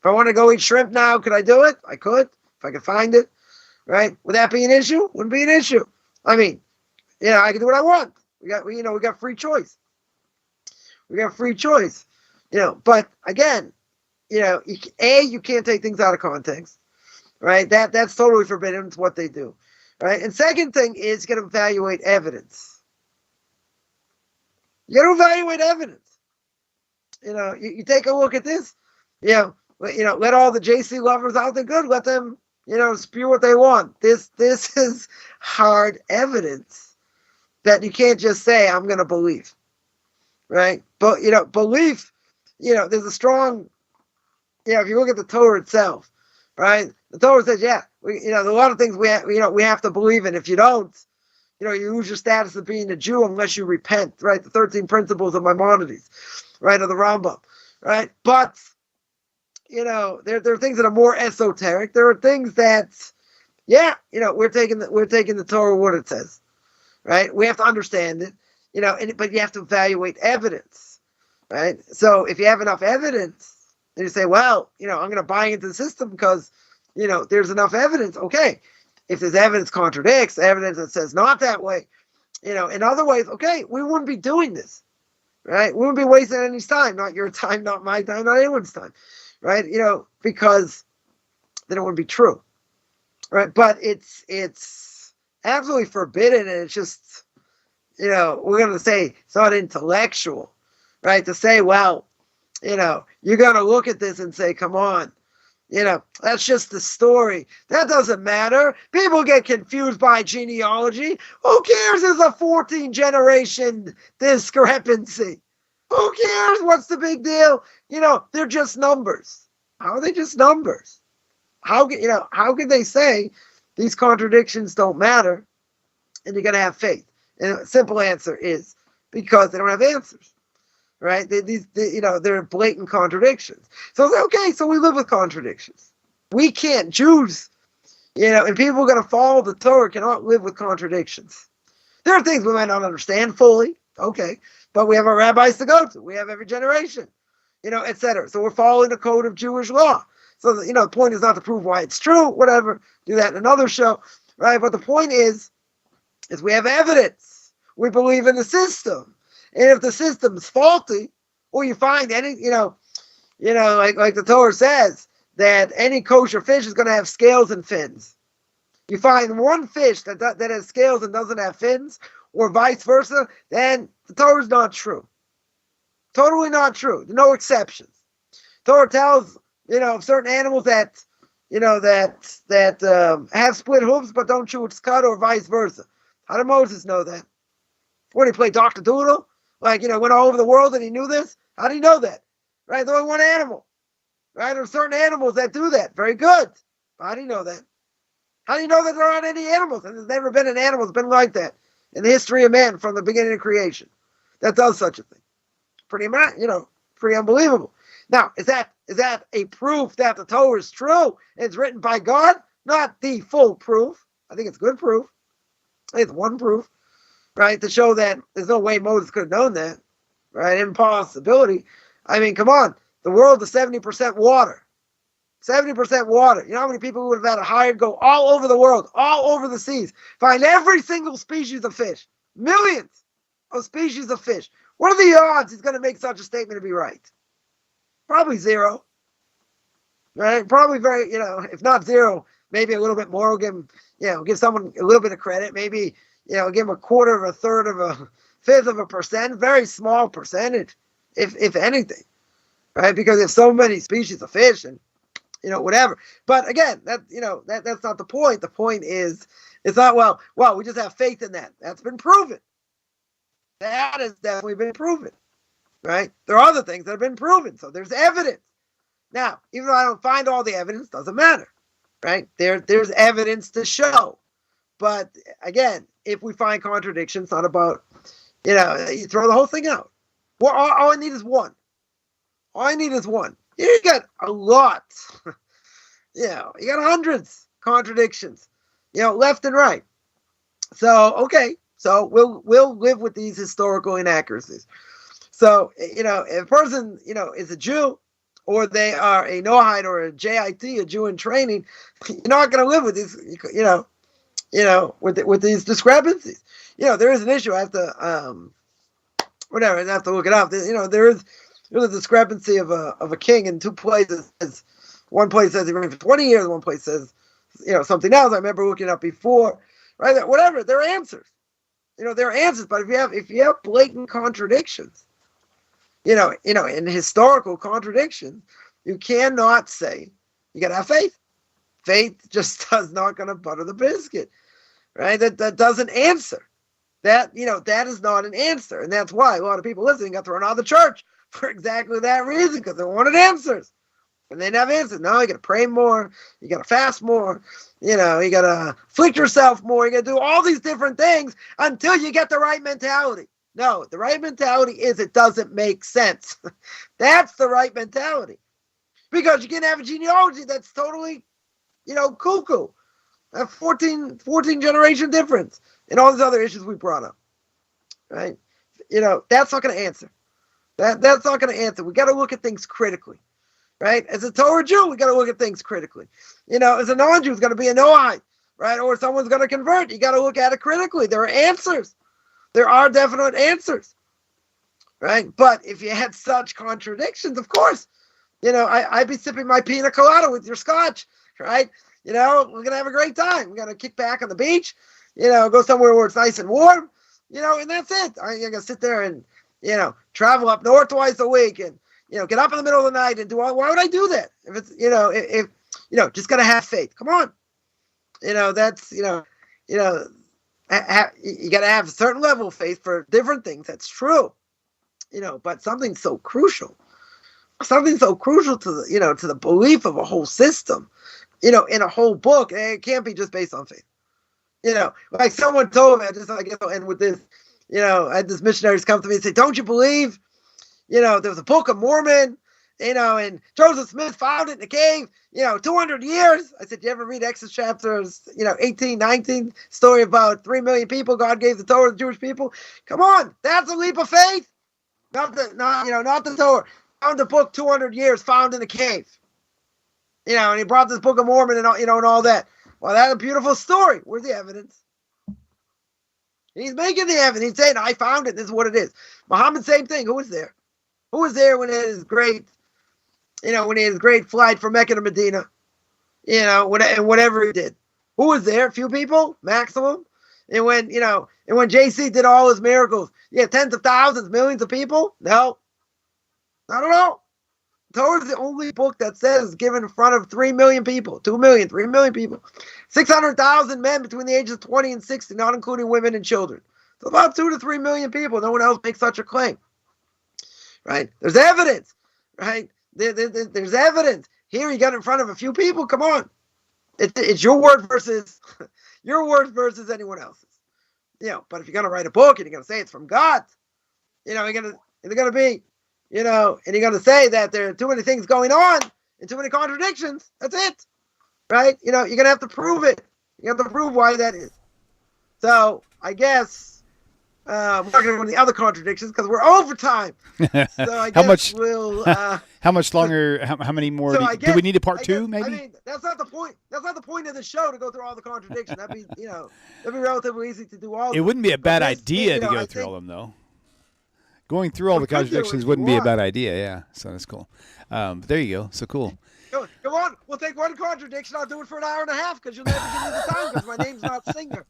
If I want to go eat shrimp now, could I do it? I could, if I could find it. Right? Would that be an issue? Wouldn't be an issue. I mean, I can do what I want. We got free choice. We got free choice. But again, you can't take things out of context, right? That's totally forbidden. It's what they do, right? And second thing is you got to evaluate evidence. You got to evaluate evidence. You take a look at this. Let all the JC lovers out there, good. Let them, spew what they want. This is hard evidence that you can't just say, I'm going to believe, right? But, belief, there's a strong, if you look at the Torah itself, right? The Torah says, a lot of things we have to believe in. If you don't, you lose your status of being a Jew unless you repent, right? The 13 principles of Maimonides, right? Of the Rambam, right? But, there are things that are more esoteric. There are things that yeah, we're taking the Torah what it says, right? We have to understand it, but you have to evaluate evidence, right? So if you have enough evidence, then you say, well, I'm going to buy into the system because, there's enough evidence. Okay, if there's evidence contradicts evidence that says not that way, in other ways, okay, we wouldn't be doing this, right? We wouldn't be wasting anybody's time, not your time, not my time, not anyone's time, right? Because then it wouldn't be true, right? But it's absolutely forbidden, and it's just, we're going to say it's not intellectual, right? To say, well, you're going to look at this and say, come on, that's just the story. That doesn't matter. People get confused by genealogy. Who cares? There's a 14 generation discrepancy. Who cares? What's the big deal? They're just numbers. How are they just numbers? How can they say these contradictions don't matter and you're going to have faith? And the simple answer is because they don't have answers. Right? They're blatant contradictions. So okay, so we live with contradictions. We can't, Jews, and people who are going to follow the Torah cannot live with contradictions. There are things we might not understand fully, okay, but we have our rabbis to go to. We have every generation, etc. So we're following the code of Jewish law. So, the point is not to prove why it's true, whatever, do that in another show, right? But the point is we have evidence. We believe in the system. And if the system's faulty, or you find any, like the Torah says, that any kosher fish is going to have scales and fins. You find one fish that has scales and doesn't have fins, or vice versa, then the Torah is not true. Totally not true. No exceptions. Torah tells, of certain animals that, that have split hooves but don't chew its cud, or vice versa. How did Moses know that? When he played Dr. Doodle? Went all over the world and he knew this? How do you know that? Right? There's only one animal. Right? There are certain animals that do that. Very good. How do you know that? How do you know that there aren't any animals? And there's never been an animal that's been like that in the history of man from the beginning of creation that does such a thing. Pretty unbelievable. Now, is that a proof that the Torah is true? It's written by God? Not the full proof. I think it's good proof. I think it's one proof. Right, to show that there's no way Moses could have known that, right? Impossibility. I mean, come on. The world is 70% water. 70% water. You know how many people would have had to hire to go all over the world, all over the seas, find every single species of fish, millions of species of fish. What are the odds he's going to make such a statement to be right? Probably zero. Right? Probably very, if not zero, maybe a little bit more. We'll give someone a little bit of credit. Maybe, give them a quarter of a third of a fifth of a percent, very small percentage, if anything, right? Because there's so many species of fish and, whatever. But again, that's not the point. The point is, it's not, well, we just have faith in that. That's been proven. That has definitely been proven, right? There are other things that have been proven. So there's evidence. Now, even though I don't find all the evidence, doesn't matter, right? There's evidence to show. But again, if we find contradictions, it's not about, you throw the whole thing out. Well, all I need is one. All I need is one. You got a lot. You got hundreds contradictions, left and right. So, okay. So we'll live with these historical inaccuracies. So, if a person, is a Jew, or they are a Noahide or a JIT, a Jew in training, you're not going to live with these, with these discrepancies. There is an issue. I have to, I have to look it up. There's a discrepancy of a king in two places. One place says he reigned for 20 years. One place says, something else. I remember looking up before, right? Whatever. There are answers. There are answers. But if you have blatant contradictions, in historical contradictions, you cannot say you got to have faith. Faith just does not going to butter the biscuit, right? That doesn't answer. That is not an answer. And that's why a lot of people listening got thrown out of the church for exactly that reason, because they wanted answers. And they didn't have answers. No, you got to pray more. You got to fast more. You got to afflict yourself more. You got to do all these different things until you get the right mentality. No, the right mentality is it doesn't make sense. That's the right mentality. Because you can have a genealogy that's totally, cuckoo. A 14 generation difference and all these other issues we brought up, right? That's not going to answer. That's not going to answer. We got to look at things critically, right? As a Torah Jew, we got to look at things critically. As a non-Jew, it's going to be a Noahide, right? Or someone's going to convert. You got to look at it critically. There are answers. There are definite answers, right? But if you had such contradictions, of course, I'd be sipping my pina colada with your scotch, right? We're going to have a great time. We're going to kick back on the beach, go somewhere where it's nice and warm, and that's it. I'm going to sit there and, travel up north twice a week and, get up in the middle of the night and do all. Why would I do that? If it's, if just got to have faith. Come on. That's, you got to have a certain level of faith for different things. That's true. But something so crucial to the, to the belief of a whole system, in a whole book, it can't be just based on faith. Like someone told me, I guess I'll end with this, I had this missionaries come to me and say, don't you believe, there was a Book of Mormon, and Joseph Smith found it in a cave, 200 years. I said, you ever read Exodus chapters, 18, 19, story about 3 million people God gave the Torah to the Jewish people? Come on, that's a leap of faith. Not the Torah. Found the book 200 years, found in a cave. And he brought this Book of Mormon and all, and all that. Well, that's a beautiful story. Where's the evidence? He's making the evidence. He's saying, I found it. This is what it is. Muhammad, same thing. Who was there? Who was there when he had his great, flight from Mecca to Medina? And whatever he did. Who was there? A few people, maximum. And when JC did all his miracles, tens of thousands, millions of people? No. Not at all. Torah is the only book that says given in front of 3 million people, 2 million, 3 million people, 600,000 men between the ages of 20 and 60, not including women and children. So about 2 to 3 million people. No one else makes such a claim, right? There's evidence, right? There's evidence. Here you got it in front of a few people. Come on, it's your word versus anyone else's. But if you're gonna write a book and you're gonna say it's from God, you're gonna be. And you're going to say that there are too many things going on and too many contradictions. That's it, right? You're going to have to prove it. You have to prove why that is. So I guess we're not going to go into the other contradictions because we're over time. So I guess we'll. How much longer? How many more? So do we need a part two? Maybe. I mean, that's not the point. That's not the point of the show to go through all the contradictions. That'd be relatively easy to do all. It wouldn't be a bad idea to go through all of them, though. Going through all the contradictions wouldn't be a bad idea, yeah. So that's cool. But there you go. So cool. Come on. We'll take one contradiction. I'll do it for an hour and a half because you'll never give me the time because my name's not Singer.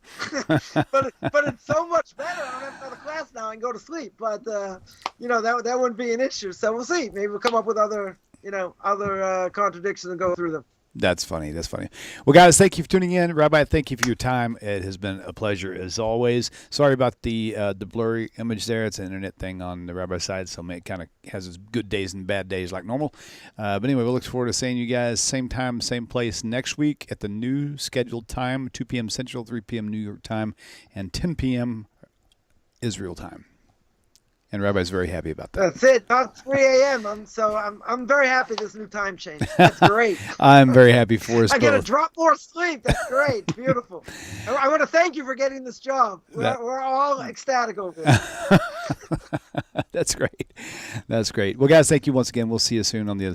but it's so much better. I don't have another class now and go to sleep. But, that wouldn't be an issue. So we'll see. Maybe we'll come up with other contradictions and go through them. That's funny. Well, guys, thank you for tuning in. Rabbi, thank you for your time. It has been a pleasure as always. Sorry about the blurry image there. It's an internet thing on the Rabbi side, so it kind of has its good days and bad days like normal. But anyway, we'll look forward to seeing you guys same time, same place next week at the new scheduled time, 2 p.m. Central, 3 p.m. New York time, and 10 p.m. Israel time. And Rabbi's very happy about that. That's it. Not 3 a.m. I'm very happy this new time change. That's great. I'm very happy for us both. I get a drop more sleep. That's great. Beautiful. I want to thank you for getting this job. We're all ecstatic over it. That's great. Well, guys, thank you once again. We'll see you soon on the other side.